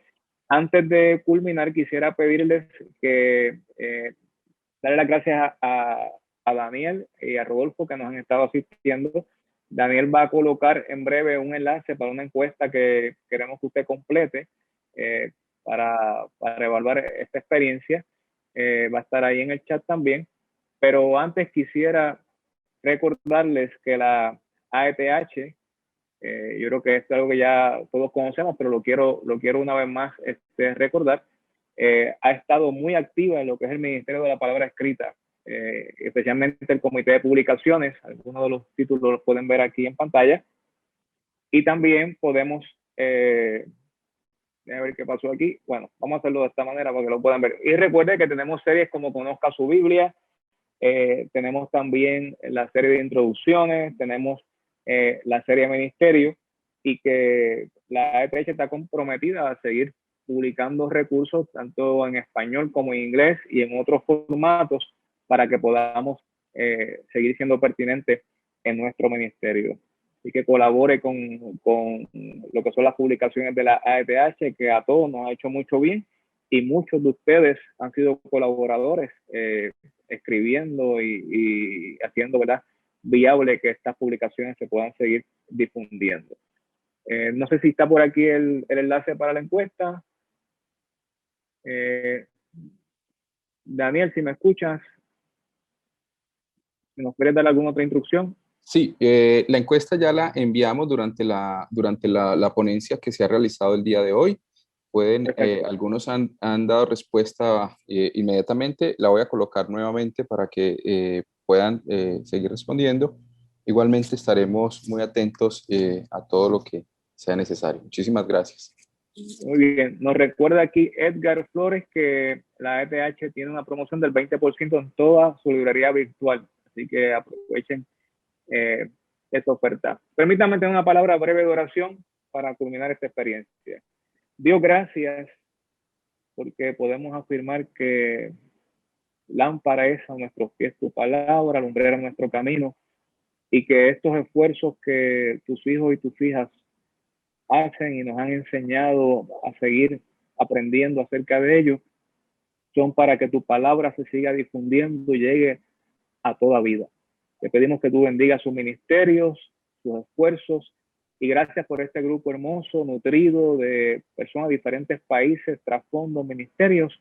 Antes de culminar, quisiera pedirles que darle las gracias a Daniel y a Rodolfo, que nos han estado asistiendo. Daniel va a colocar en breve un enlace para una encuesta que queremos que usted complete para evaluar esta experiencia. Va a estar ahí en el chat también. Pero antes quisiera recordarles que la AETH, yo creo que esto es algo que ya todos conocemos, pero lo quiero una vez más recordar, ha estado muy activa en lo que es el Ministerio de la Palabra Escrita, especialmente el Comité de Publicaciones. Algunos de los títulos los pueden ver aquí en pantalla. Y también podemos, déjame ver qué pasó aquí. Bueno, vamos a hacerlo de esta manera para que lo puedan ver. Y recuerden que tenemos series como Conozca su Biblia, tenemos también la serie de introducciones, tenemos la serie Ministerio, y que la AETH está comprometida a seguir publicando recursos tanto en español como en inglés y en otros formatos para que podamos seguir siendo pertinentes en nuestro ministerio. Así que colabore con lo que son las publicaciones de la AETH, que a todos nos ha hecho mucho bien, y muchos de ustedes han sido colaboradores escribiendo y haciendo, ¿verdad?, viable que estas publicaciones se puedan seguir difundiendo. No sé si está por aquí el enlace para la encuesta. Daniel, si me escuchas, ¿nos quieres dar alguna otra instrucción? Sí, la encuesta ya la enviamos durante la ponencia que se ha realizado el día de hoy. Algunos han dado respuesta inmediatamente. La voy a colocar nuevamente para que puedan seguir respondiendo. Igualmente estaremos muy atentos a todo lo que sea necesario. Muchísimas gracias. Muy bien. Nos recuerda aquí Edgar Flores que la ETH tiene una promoción del 20% en toda su librería virtual. Así que aprovechen esta oferta. Permítanme tener una palabra breve de oración para culminar esta experiencia. Dios, gracias porque podemos afirmar que lámpara es a nuestros pies tu palabra, lumbrera nuestro camino, y que estos esfuerzos que tus hijos y tus hijas hacen y nos han enseñado a seguir aprendiendo acerca de ellos son para que tu palabra se siga difundiendo y llegue a toda vida. Te pedimos que tú bendigas sus ministerios, sus esfuerzos, y gracias por este grupo hermoso, nutrido de personas de diferentes países, trasfondos, ministerios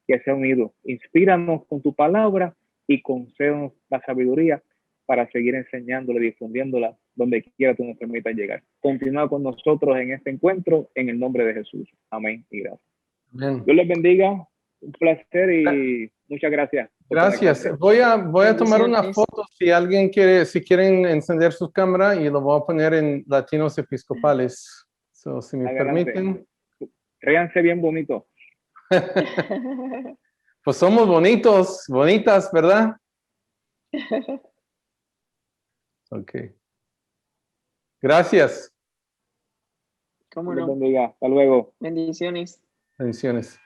que se han unido. Inspíranos con tu palabra y concédenos la sabiduría para seguir enseñándola y difundiéndola donde quiera tú nos permitas llegar. Continúa con nosotros en este encuentro en el nombre de Jesús. Amén y gracias. Amén. Dios les bendiga. Un placer y muchas gracias. Gracias. Voy a tomar una foto si alguien quiere, si quieren encender su cámara, y lo voy a poner en Latinos Episcopales. So, si me Adelante. permiten. Ríanse bien bonito. Pues somos bonitos, bonitas, ¿verdad? Ok. Gracias. ¿Cómo Dios no? bendiga. Hasta luego. Bendiciones. Bendiciones.